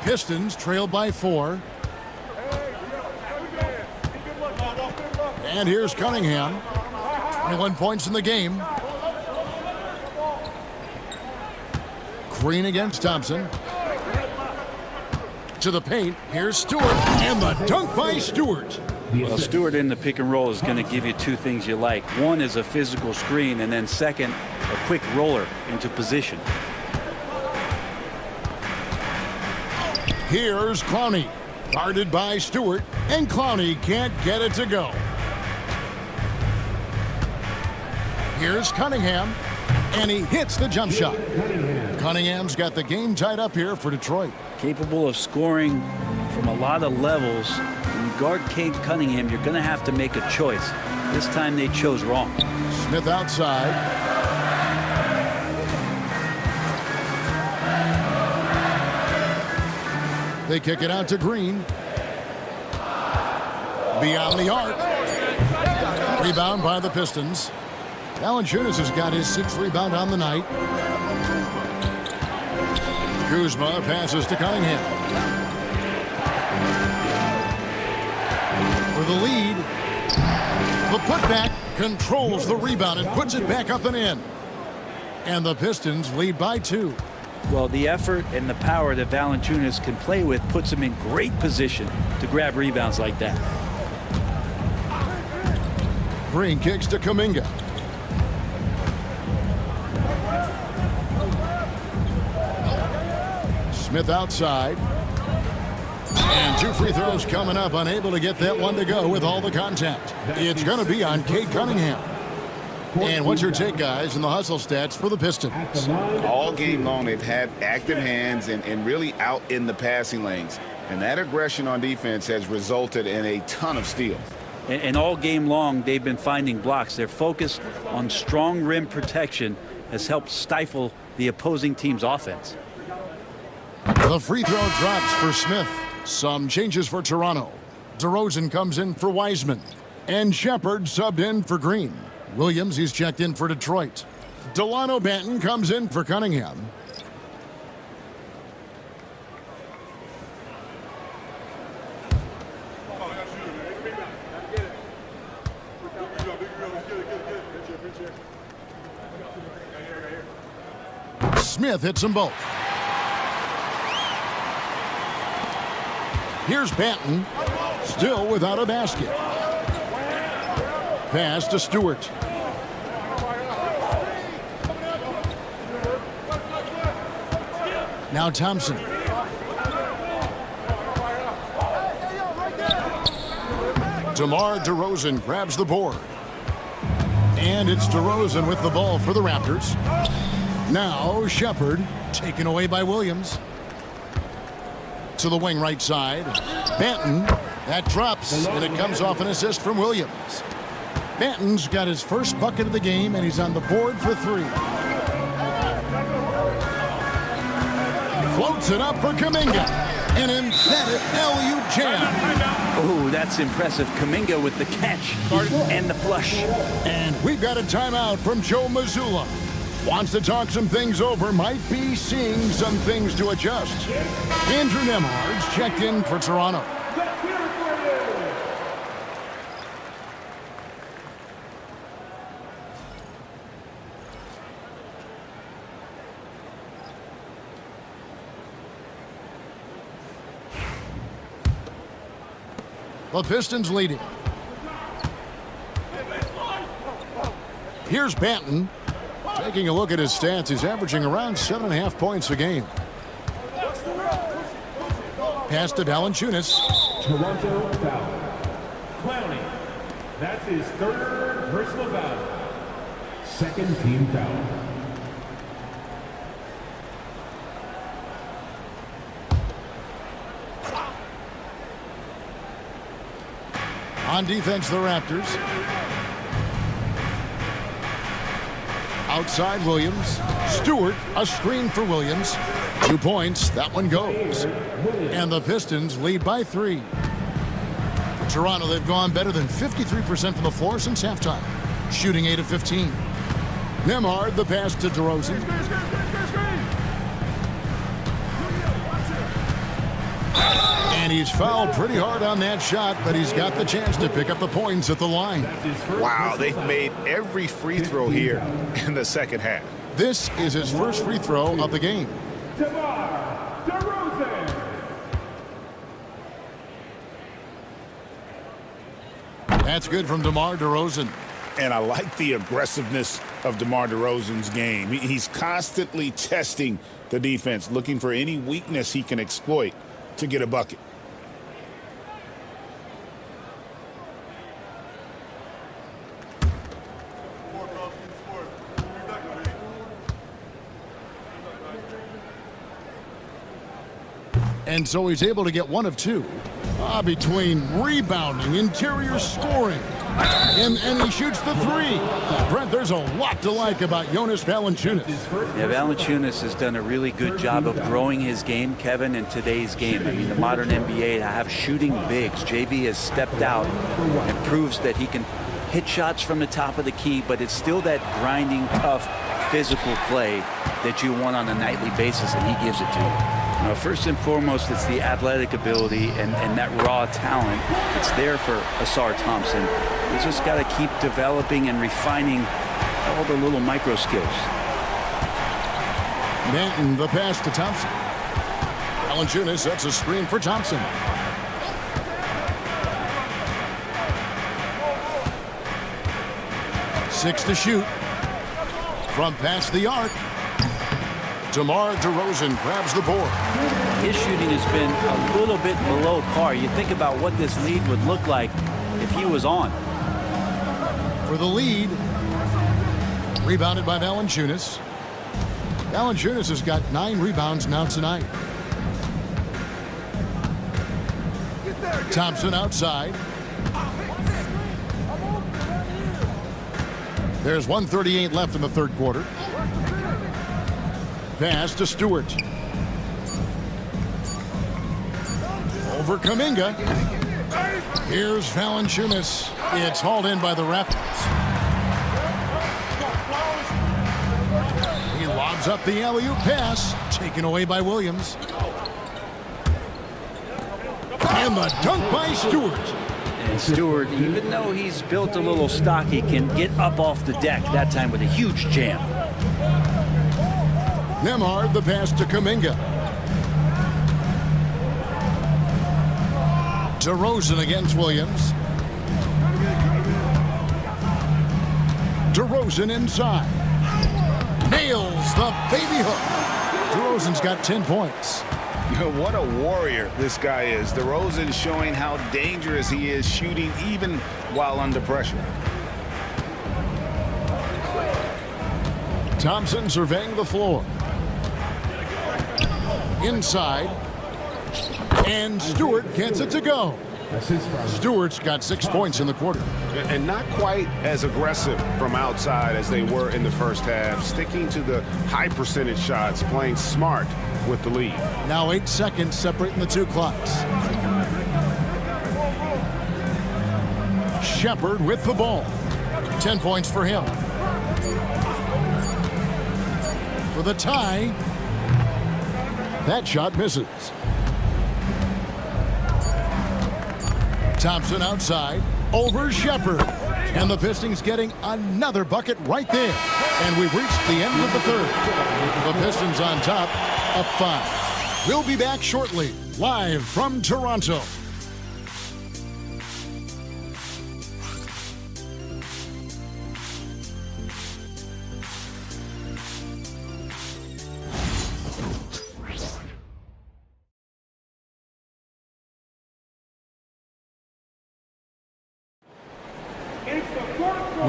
B: Pistons trail by 4. And here's Cunningham. 21 points in the game. Green against Thompson. To the paint. Here's Stewart. And the dunk by Stewart.
D: Well, Stewart in the pick and roll is going to give you two things you like. One is a physical screen, and then second, a quick roller into position.
B: Here's Clowney, guarded by Stewart, and Clowney can't get it to go. Here's Cunningham, and he hits the jump shot. Cunningham's got the game tied up here for Detroit.
D: Capable of scoring from a lot of levels. When you guard Cade Cunningham, you're going to have to make a choice. This time they chose wrong.
B: Smith outside. They kick it out to Green. Beyond the arc. Rebound by the Pistons. Valanciunas has got his 6th rebound on the night. Kuzma passes to Cunningham. For the lead. The putback controls the rebound and puts it back up and in. And the Pistons lead by 2.
D: Well, the effort and the power that Valanciunas can play with puts him in great position to grab rebounds like that.
B: Green kicks to Kuminga. Smith outside. And 2 free throws coming up, unable to get that one to go with all the contact. It's going to be on Cade Cunningham. And what's your take, guys, in the hustle stats for the Pistons?
C: All game long, they've had active hands and really out in the passing lanes. And that aggression on defense has resulted in a ton of steals.
D: And all game long, they've been finding blocks. Their focus on strong rim protection has helped stifle the opposing team's offense.
B: The free throw drops for Smith. Some changes for Toronto. DeRozan comes in for Wiseman. And Shepard subbed in for Green. Williams, he's checked in for Detroit. Delano Banton comes in for Cunningham. Smith hits them both. Here's Banton, still without a basket. Pass to Stewart. Now Thompson. DeMar DeRozan grabs the board. And it's DeRozan with the ball for the Raptors. Now Shepard, taken away by Williams. To the wing right side. Banton, that drops, and it comes off an assist from Williams. Banton's got his first bucket of the game, and he's on the board for 3. Floats it up for Kuminga. An emphatic LU jam.
D: Oh, that's impressive. Kuminga with the catch and the flush.
B: And we've got a timeout from Joe Mazzulla. Wants to talk some things over, might be seeing some things to adjust. Andrew Nembhard's checked in for Toronto. The Pistons leading. Here's Banton. Taking a look at his stats, he's averaging around 7.5 points a game. Pass to Valanciunas.
A: Toronto foul. Clowney. That's his third personal foul. Second team foul.
B: On defense, the Raptors. Outside Williams. Stewart, a screen for Williams. 2 points, that one goes. And the Pistons lead by 3. For Toronto, they've gone better than 53% from the floor since halftime, shooting 8 of 15. Nembhard, the pass to DeRozan. And he's fouled pretty hard on that shot, but he's got the chance to pick up the points at the line.
E: Wow, they've made every free throw here in the second half.
B: This is his first free throw of the game.
A: DeMar DeRozan.
B: That's good from DeMar DeRozan.
E: And I like the aggressiveness of DeMar DeRozan's game. He's constantly testing the defense, looking for any weakness he can exploit to get a bucket.
B: And so he's able to get 1 of 2 between rebounding, interior scoring, and he shoots the 3. Brent, there's a lot to like about Jonas Valanciunas.
D: Yeah, Valanciunas has done a really good job of growing his game, Kevin, in today's game. I mean, the modern NBA have shooting bigs. JV has stepped out and proves that he can hit shots from the top of the key, but it's still that grinding, tough, physical play that you want on a nightly basis, and he gives it to you. First and foremost, it's the athletic ability and that raw talent. It's there for Asar Thompson. He's just got to keep developing and refining all the little micro skills.
B: Banton, the pass to Thompson. Valanciunas sets a screen for Thompson. Six to shoot. From past the arc. DeMar DeRozan grabs the board.
D: His shooting has been a little bit below par. You think about what this lead would look like if he was on.
B: For the lead, rebounded by Valanciunas. Valanciunas has got 9 rebounds now tonight. Thompson outside. There's 1:38 left in the third quarter. Pass to Stewart. Over Kuminga. Here's Valanciunas. It's hauled in by the Raptors. He lobs up the alley-oop pass. Taken away by Williams. And the dunk by Stewart.
D: And Stewart, even though he's built a little stocky, can get up off the deck, that time with a huge jam.
B: Nembhard, the pass to Kuminga. DeRozan against Williams. DeRozan inside. Nails the baby hook. DeRozan's got 10 points.
E: What a warrior this guy is. DeRozan showing how dangerous he is shooting even while under pressure.
B: Thompson surveying the floor. Inside. And Stewart gets it to go. Stewart's got 6 points in the quarter.
J: And not quite as aggressive from outside as they were in the first half. Sticking to the high percentage shots, playing smart with the lead.
B: Now 8 seconds separating the two clocks. Shepard with the ball. 10 points for him. For the tie. That shot misses. Thompson outside. Over Shepard. And the Pistons getting another bucket right there. And we've reached the end of the third. The Pistons on top, up 5. We'll be back shortly, live from Toronto.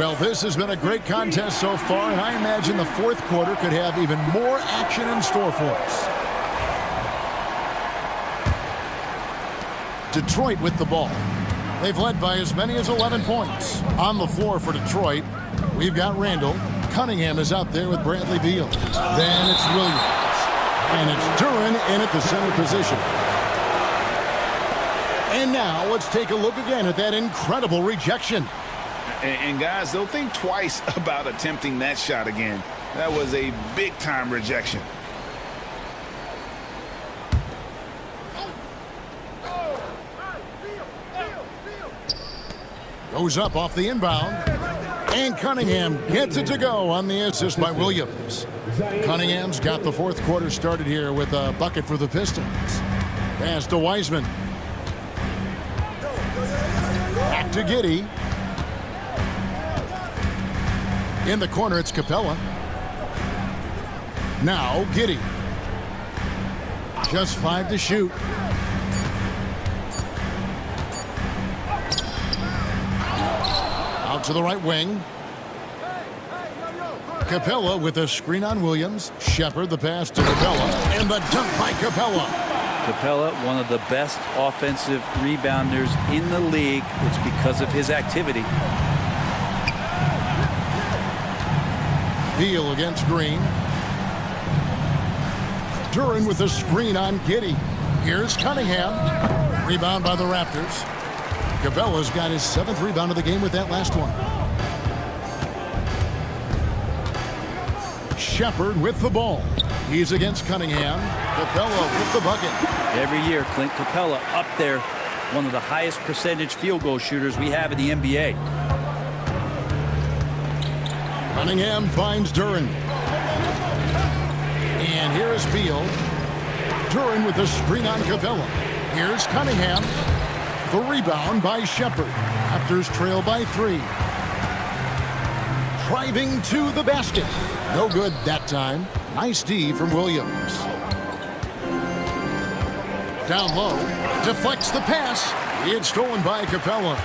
B: Well, this has been a great contest so far, and I imagine the fourth quarter could have even more action in store for us. Detroit with the ball. They've led by as many as 11 points. On the floor for Detroit, we've got Randall. Cunningham is out there with Bradley Beal. Then it's Williams. And it's Duren in at the center position. And now let's take a look again at that incredible rejection.
C: And guys, they'll think twice about attempting that shot again. That was a big-time rejection.
B: Goes up off the inbound. And Cunningham gets it to go on the assist by Williams. Cunningham's got the fourth quarter started here with a bucket for the Pistons. Pass to Wiseman. Back to Giddey. In the corner, it's Capella. Now Giddey. Just 5 to shoot. Out to the right wing. Capella with a screen on Williams. Shepard the pass to Capella. And the dunk by Capella.
D: Capella, one of the best offensive rebounders in the league. It's because of his activity.
B: Beal against Green. Duren with a screen on Giddey. Here's Cunningham. Rebound by the Raptors. Capella's got his 7th rebound of the game with that last one. Shepard with the ball. He's against Cunningham. Capella with the bucket.
D: Every year, Clint Capella up there, one of the highest percentage field goal shooters we have in the NBA.
B: Cunningham finds Duren. And here's Beal. Duren with a screen on Capella. Here's Cunningham. The rebound by Shepard. Raptors trail by 3. Driving to the basket. No good that time. Nice D from Williams. Down low. Deflects the pass. It's stolen by Capella.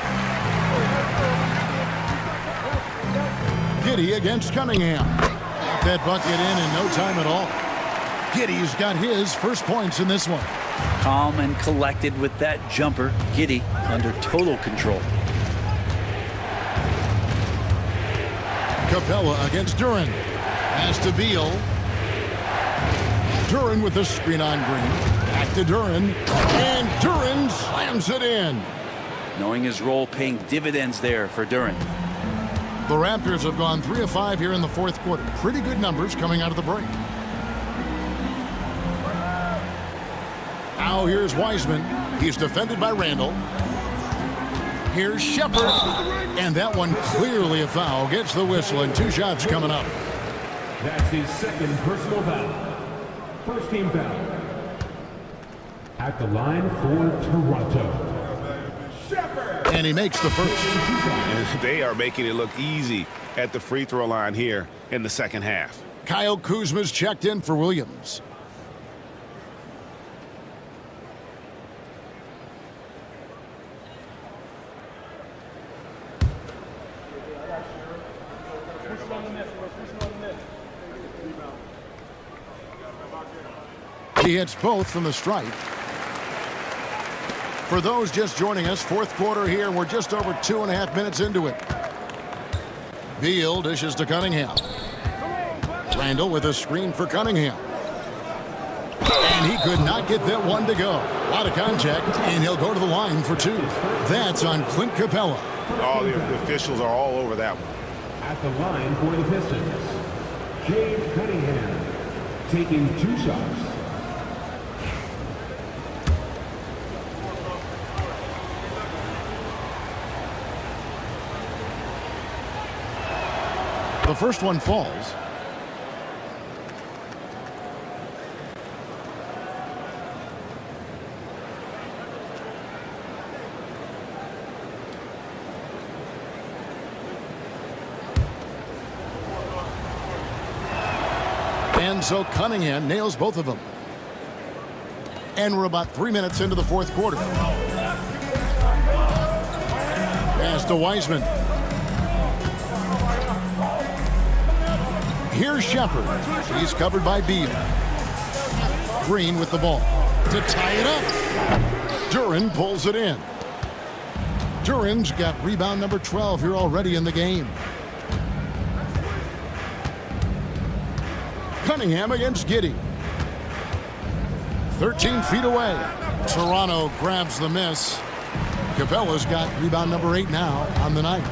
B: Giddey against Cunningham. Got that bucket in no time at all. Giddey's got his first points in this one.
D: Calm and collected with that jumper. Giddey under total control.
B: Capella against Duren. Pass to Beal. Duren with a screen on Green. Back to Duren. And Duren slams it in.
D: Knowing his role paying dividends there for Duren.
B: The Raptors have gone 3 of 5 here in the fourth quarter. Pretty good numbers coming out of the break. Now here's Wiseman. He's defended by Randall. Here's Shepard. And that one clearly a foul. Gets the whistle and 2 shots coming up.
A: That's his 2nd personal foul. First team foul. At the line for Toronto. Shepard.
B: And he makes the first.
J: And they are making it look easy at the free throw line here in the second half.
B: Kyle Kuzma's checked in for Williams. He hits both from the stripe. For those just joining us, fourth quarter here, and we're just over 2.5 minutes into it. Beal dishes to Cunningham. Randall with a screen for Cunningham. And he could not get that one to go. A lot of contact, and he'll go to the line for 2. That's on Clint Capella.
J: Oh, the officials are all over that one.
A: At the line for the Pistons, Cade Cunningham taking 2 shots.
B: The first one falls. And so Cunningham nails both of them. And we're about 3 minutes into the fourth quarter. Pass to Wiseman. Here's Shepard. He's covered by Beal. Green with the ball to tie it up. Duren pulls it in. Duren's got rebound number 12 here already in the game. Cunningham against Giddey. 13 feet away. Toronto grabs the miss. Capella's got rebound number 8 now on the night.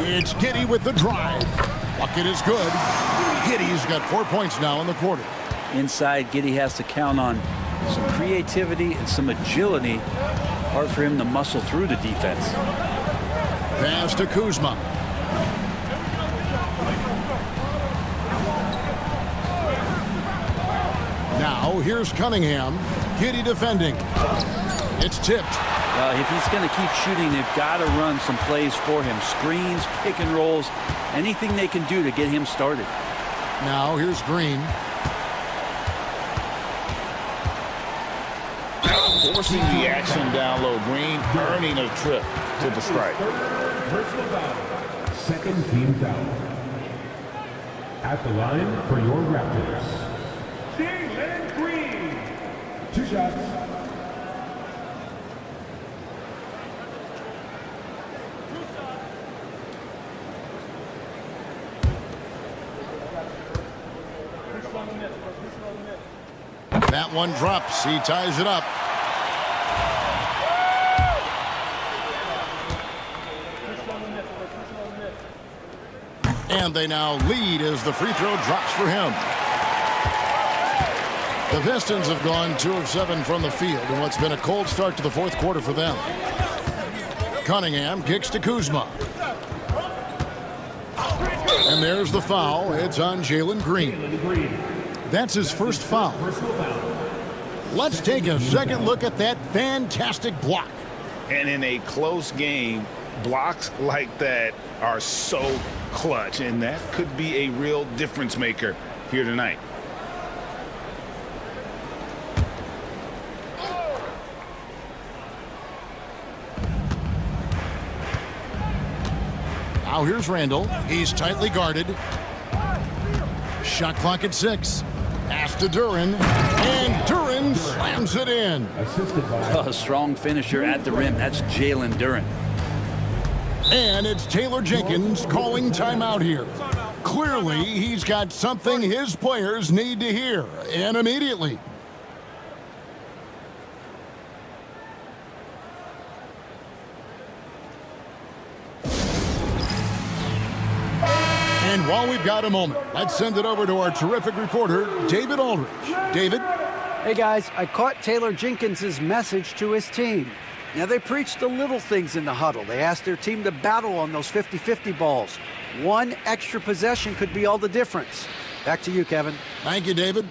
B: It's Giddey with the drive. Bucket is good. Giddey's got 4 points now in the quarter.
D: Inside, Giddey has to count on some creativity and some agility. Hard for him to muscle through the defense.
B: Pass to Kuzma. Now here's Cunningham. Giddey defending. It's tipped.
D: If he's going to keep shooting, they've got to run some plays for him. Screens, pick and rolls, anything they can do to get him started.
B: Now here's Green.
C: Forcing the action down low. Green earning a trip to the strike.
A: Personal foul. Second team foul. At the line for your Raptors, Jalen Green. 2 shots.
B: That one drops. He ties it up. And they now lead as the free throw drops for him. The Pistons have gone 2 of 7 from the field in what's been a cold start to the fourth quarter for them. Cunningham kicks to Kuzma. And there's the foul. It's on Jalen Green. That's his first foul. Let's take a second look at that fantastic block.
C: And in a close game, blocks like that are so clutch, and that could be a real difference maker here tonight.
B: Now here's Randall. He's tightly guarded. Shot clock at 6. Pass to Duren, and Duren slams it in.
D: A strong finisher at the rim. That's Jalen Duren.
B: And it's Taylor Jenkins calling timeout here. Clearly, he's got something his players need to hear, and immediately. And while we've got a moment, let's send it over to our terrific reporter, David Aldridge. David?
F: Hey guys, I caught Taylor Jenkins' message to his team. Now, they preached the little things in the huddle. They asked their team to battle on those 50-50 balls. One extra possession could be all the difference. Back to you, Kevin.
B: Thank you, David.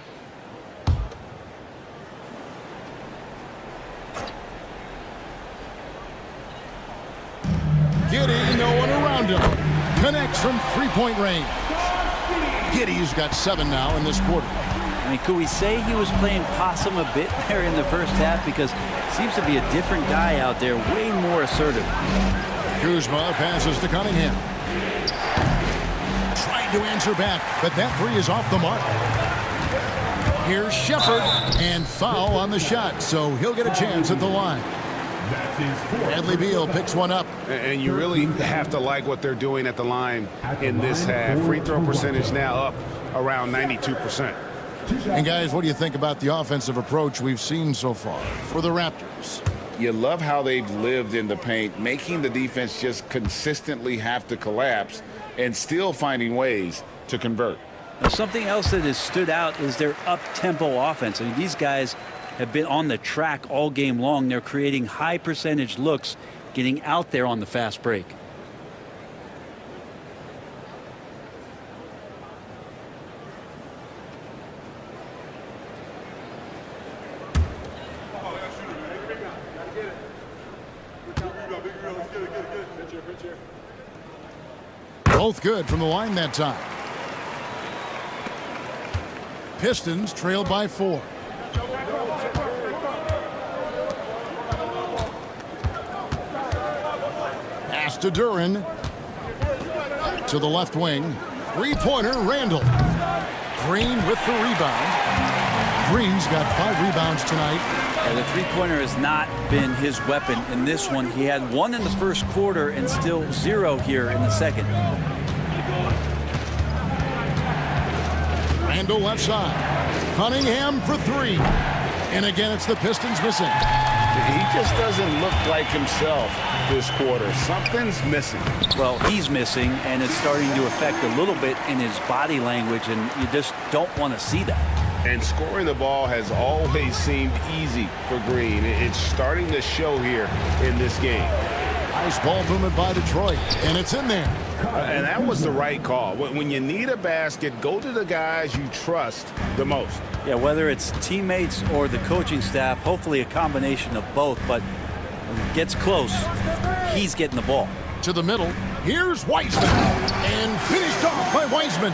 B: Giddey, no one around him. Connects from three-point range. Giddey's got 7 now in this quarter.
D: I mean, could we say he was playing possum a bit there in the first half? Because it seems to be a different guy out there, way more assertive.
B: Kuzma passes to Cunningham. Trying to answer back, but that 3 is off the mark. Here's Shepard, and foul on the shot, so he'll get a chance at the line. Bradley Beal picks one up.
J: And you really have to like what they're doing at the line in this half. Free throw percentage now up around 92%.
B: And guys, what do you think about the offensive approach we've seen so far for the Raptors?
C: You love how they've lived in the paint, making the defense just consistently have to collapse and still finding ways to convert.
D: Now, something else that has stood out is their up-tempo offense. I mean, these guys have been on the track all game long. They're creating high percentage looks, getting out there on the fast break.
B: Both good from the line that time. Pistons trail by 4. Pass to Duren. To the left wing. Three-pointer, Randall. Green with the rebound. Green's got 5 rebounds tonight.
D: Yeah, the three-pointer has not been his weapon in this one. He had 1 in the first quarter and still 0 here in the second.
B: Randall left side. Cunningham for 3. And again, it's the Pistons missing.
C: He just doesn't look like himself this quarter. Something's missing.
D: Well, he's missing, and it's starting to affect a little bit in his body language, and you just don't want to see that.
J: And scoring the ball has always seemed easy for Green. It's starting to show here in this game.
B: Nice ball movement by Detroit, and it's in there.
J: And that was the right call. When you need a basket, go to the guys you trust the most.
D: Yeah, whether it's teammates or the coaching staff, hopefully a combination of both, but when it gets close, he's getting the ball.
B: To the middle, here's Wiseman, and finished off by Wiseman.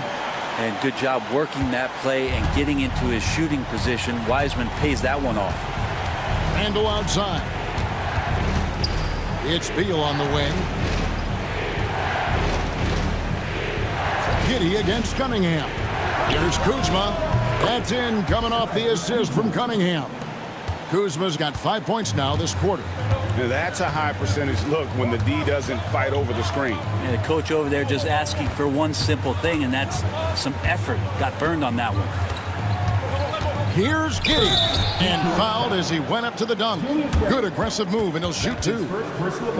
D: And good job working that play and getting into his shooting position. Wiseman pays that one off.
B: Randall outside. It's Beal on the wing. Giddey against Cunningham. Here's Kuzma. That's in, coming off the assist from Cunningham. Kuzma's got 5 points now this quarter.
J: Now that's a high percentage look when the D doesn't fight over the screen.
D: And the coach over there just asking for one simple thing, and that's some effort. Got burned on that one.
B: Here's Giddey, and fouled as he went up to the dunk. Good aggressive move, and he'll shoot 2.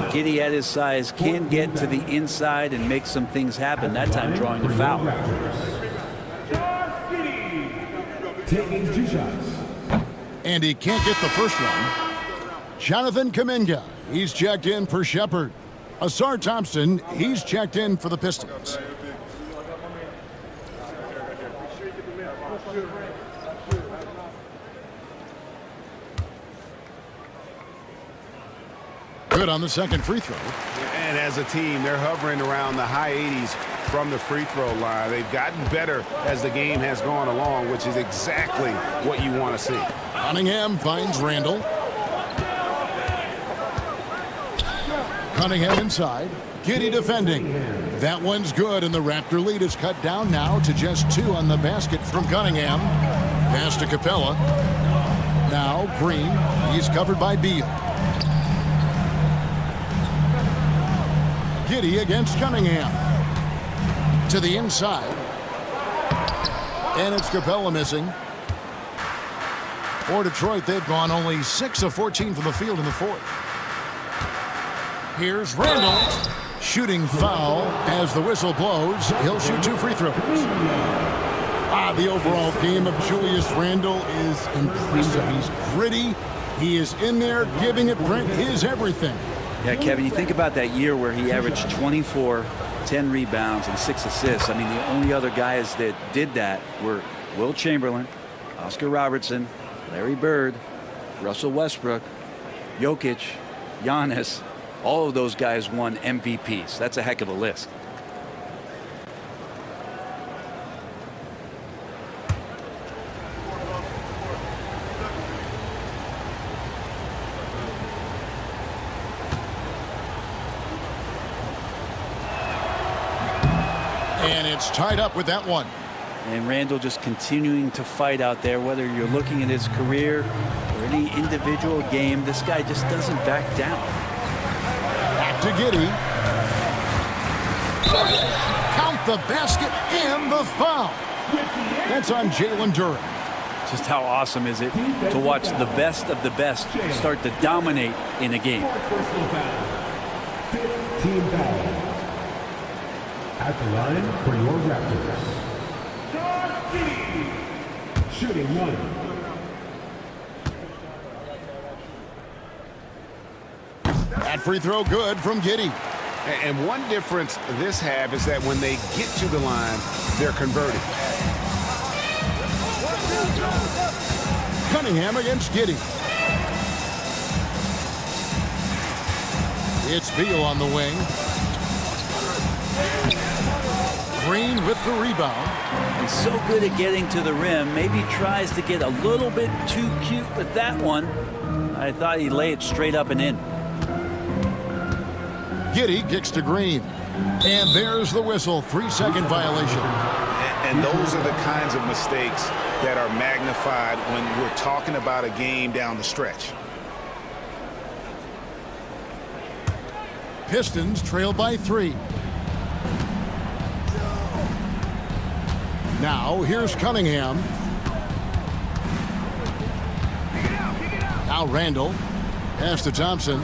D: Giddey at his size can get to the inside and make some things happen, that time drawing the foul.
A: Taking 2 shots.
B: And he can't get the first one. Jonathan Kuminga, he's checked in for Shepard. Asar Thompson, he's checked in for the Pistons. Good on the second free throw.
J: And as a team, they're hovering around the high 80s from the free throw line. They've gotten better as the game has gone along, which is exactly what you want to see.
B: Cunningham finds Randall. Cunningham inside. Giddey defending. That one's good, and the Raptor lead is cut down now to just 2 on the basket from Cunningham. Pass to Capella. Now Green. He's covered by Beal. Giddey against Cunningham. To the inside. And it's Capella missing. For Detroit, they've gone only 6 of 14 from the field in the fourth. Here's Randall. Shooting foul as the whistle blows. He'll shoot 2 free throws. The overall game of Julius Randle is impressive. He's gritty. He is in there giving it his everything.
D: Yeah, Kevin, you think about that year where he averaged 24, 10 rebounds, and 6 assists. I mean, the only other guys that did that were Will Chamberlain, Oscar Robertson, Larry Bird, Russell Westbrook, Jokic, Giannis. All of those guys won MVPs. That's a heck of a list.
B: And it's tied up with that one.
D: And Randall just continuing to fight out there, whether you're looking at his career or any individual game, this guy just doesn't back down.
B: Back to Giddey. Count the basket and the foul. That's on Jalen Duren.
D: Just how awesome is it to watch the best of the best start to dominate in a game.
A: 15 foul. At the line for your Raptors. Shooting 1.
B: That free throw good from Giddey.
J: And one difference this half is that when they get to the line, they're converting.
B: Cunningham against Giddey. It's Beal on the wing. Green with the rebound.
D: He's so good at getting to the rim. Maybe tries to get a little bit too cute with that one. I thought he'd lay it straight up and in.
B: Giddey kicks to Green. And there's the whistle. 3-second violation.
J: And those are the kinds of mistakes that are magnified when we're talking about a game down the stretch.
B: Pistons trail by 3. Now here's Cunningham. Now Randall. Pass to Thompson.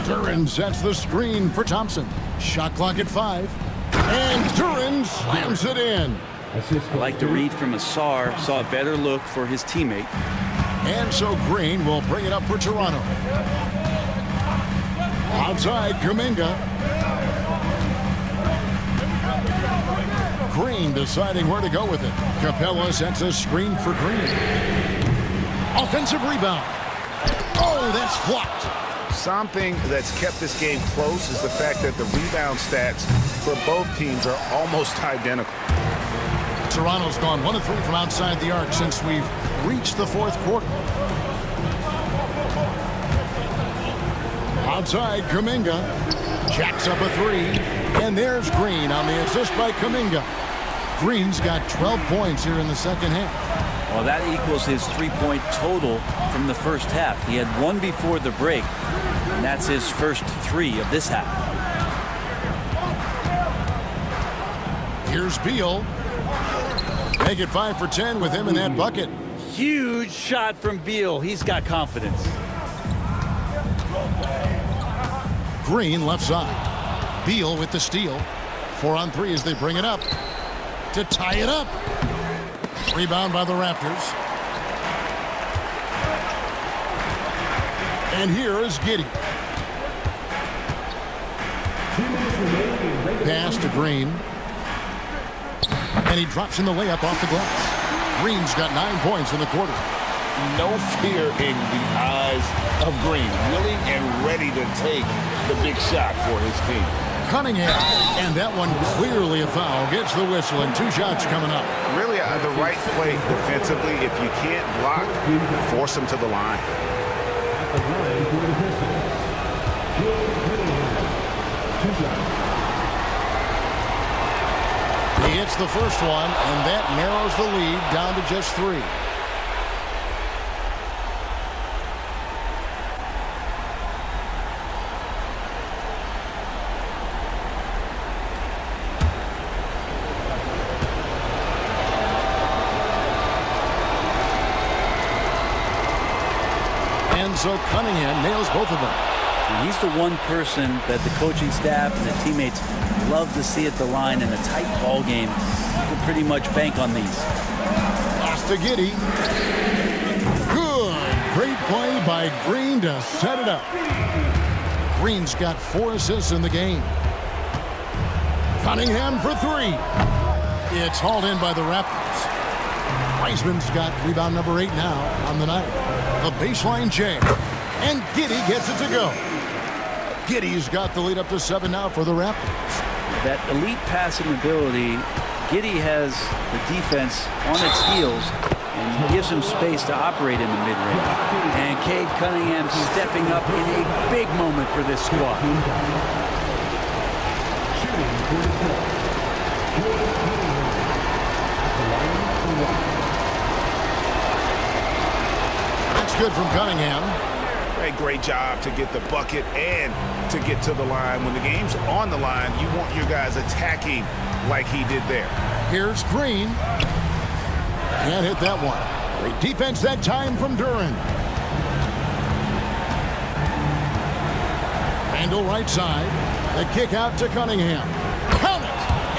B: Duran sets the screen for Thompson. Shot clock at 5. And Duran slams it in.
D: I like to read from Asar. Saw a better look for his teammate.
B: And so Green will bring it up for Toronto. Outside, Kuminga. Green deciding where to go with it. Capella sets a screen for Green. Offensive rebound. Oh, that's blocked.
J: Something that's kept this game close is the fact that the rebound stats for both teams are almost identical.
B: Toronto's gone 1 of 3 from outside the arc since we've reached the 4th quarter. Outside, Kuminga jacks up a 3, and there's Green on the assist by Kuminga. Green's got 12 points here in the second half.
D: Well, that equals his 3-point total from the first half. He had 1 before the break, and that's his first 3 of this half.
B: Here's Beal. Make it 5 for 10 with him in that bucket.
D: Huge shot from Beal. He's got confidence.
B: Green left side. Beal with the steal. 4 on 3 as they bring it up to tie it up. Rebound by the Raptors. And here is Giddey. Pass to Green. And he drops in the layup off the glass. Green's got 9 points in the quarter.
E: No fear in the eyes of Green. Willing and ready to take the big shot for his team.
B: Cunningham, and that one clearly a foul. Gets the whistle, and 2 shots coming up.
J: Really, the right play defensively. If you can't block, force him to the line.
B: He hits the first one, and that narrows the lead down to just 3. And so Cunningham nails both of them.
D: And he's the one person that the coaching staff and the teammates love to see at the line in a tight ball game. You can pretty much bank on these.
B: Pass to Giddey. Good. Great play by Green to set it up. Green's got 4 assists in the game. Cunningham for 3. It's hauled in by the Raptors. Wiseman's got rebound number 8 now on the night. The baseline jam. And Giddey gets it to go. Giddey's got the lead up to 7 now for the Raptors.
D: That elite passing ability, Giddey has the defense on its heels and gives him space to operate in the mid-range. And Cade Cunningham stepping up in a big moment for this squad.
B: That's good from Cunningham.
J: Great job to get the bucket and to get to the line. When the game's on the line, you want your guys attacking like he did there.
B: Here's Green. Can't hit that one. Great defense that time from Duran. Randall right side. The kick out to Cunningham. Count it!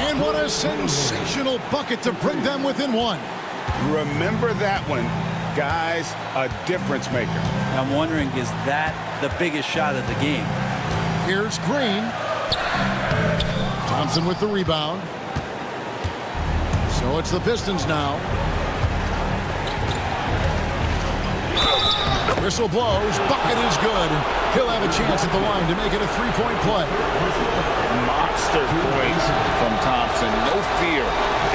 B: And what a sensational bucket to bring them within 1.
J: Remember that one. Guys, a difference maker.
D: I'm wondering, is that the biggest shot of the game?
B: Here's Green. Thompson with the rebound. So it's the Pistons now. Whistle blows. Bucket is good. He'll have a chance at the line to make it a 3-point play.
E: Monster points from Thompson. No fear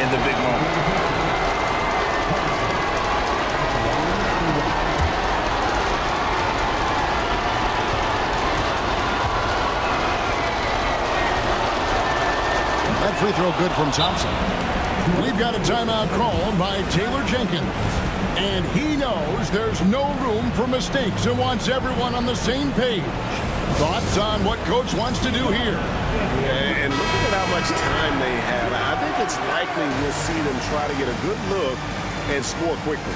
E: in the big moment.
B: free throw good from Thompson. We've got a timeout called by Taylor Jenkins. And he knows there's no room for mistakes and wants everyone on the same page. Thoughts on what Coach wants to do here?
J: Yeah, and look at how much time they have. I think it's likely we'll see them try to get a good look and score quickly.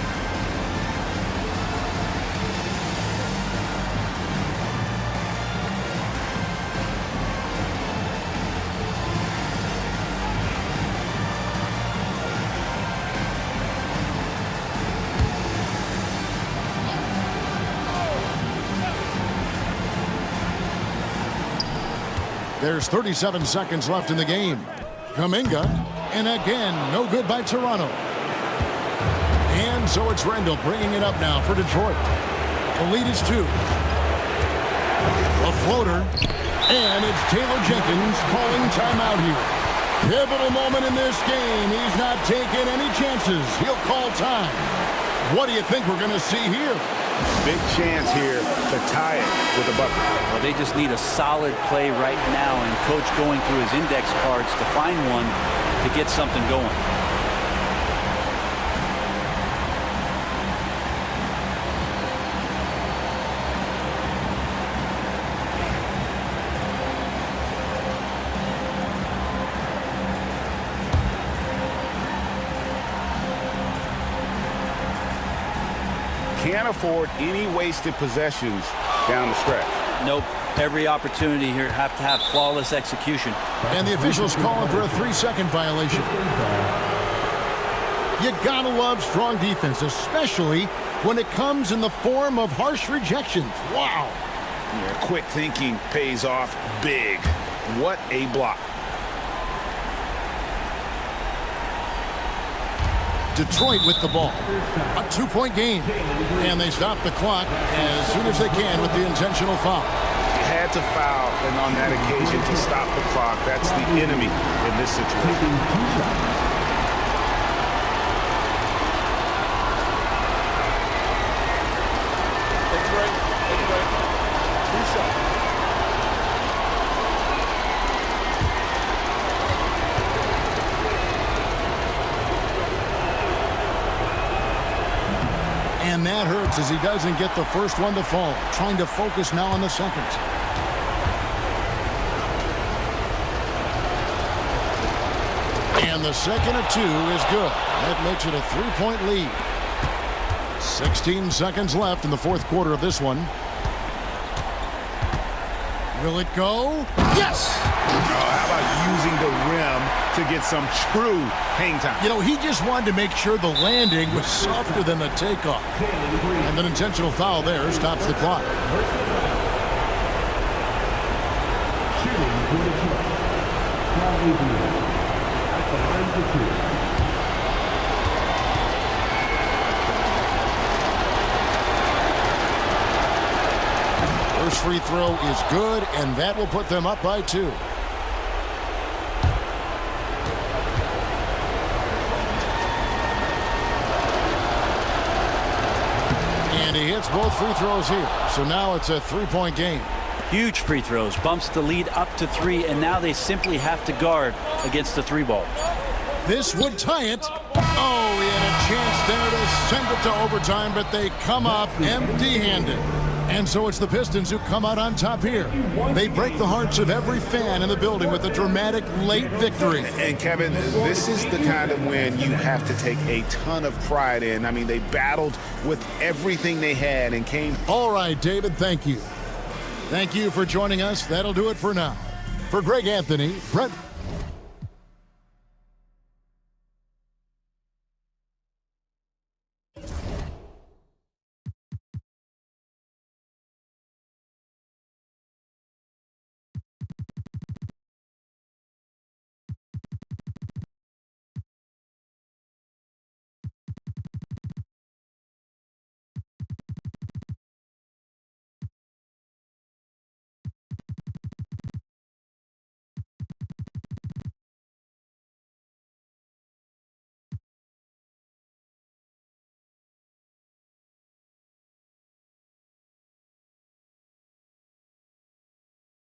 B: There's 37 seconds left in the game. Kuminga, and again, no good by Toronto. And so it's Randall bringing it up now for Detroit. The lead is 2. A floater, and it's Taylor Jenkins calling timeout here. Pivotal moment in this game. He's not taking any chances. He'll call time. What do you think we're going to see here?
J: Big chance here to tie it with a bucket.
D: Well, they just need a solid play right now, and Coach going through his index cards to find one to get something going.
J: Can't afford any wasted possessions down the stretch.
D: Nope. Every opportunity here have to have flawless execution.
B: And the officials calling for a 3-second violation. You gotta love strong defense, especially when it comes in the form of harsh rejections. Wow.
J: Yeah, quick thinking pays off big. What a block.
B: Detroit with the ball. A 2-point game. And they stop the clock as soon as they can with the intentional foul.
J: You had to foul, and on that occasion to stop the clock. That's the enemy in this situation.
I: Take a break. Take a break. 2 shots.
B: And that hurts as he doesn't get the first one to fall. Trying to focus now on the second. And the second of 2 is good. That makes it a 3-point lead. 16 seconds left in the fourth quarter of this one. Will it go? Yes!
J: How about using the rim to get some true hang time?
B: You know, he just wanted to make sure the landing was softer than the takeoff. And an intentional foul there stops the clock. First free throw is good, and that will put them up by 2. And he hits both free throws here. So now it's a 3-point game.
D: Huge free throws, bumps the lead up to 3, and now they simply have to guard against the 3-ball.
B: This would tie it. Oh, he had a chance there to send it to overtime, but they come up empty-handed. And so it's the Pistons who come out on top here. They break the hearts of every fan in the building with a dramatic late victory.
J: And Kevin, this is the kind of win you have to take a ton of pride in. I mean, they battled with everything they had and came.
B: All right, David, thank you. Thank you for joining us. That'll do it for now. For Greg Anthony, Brett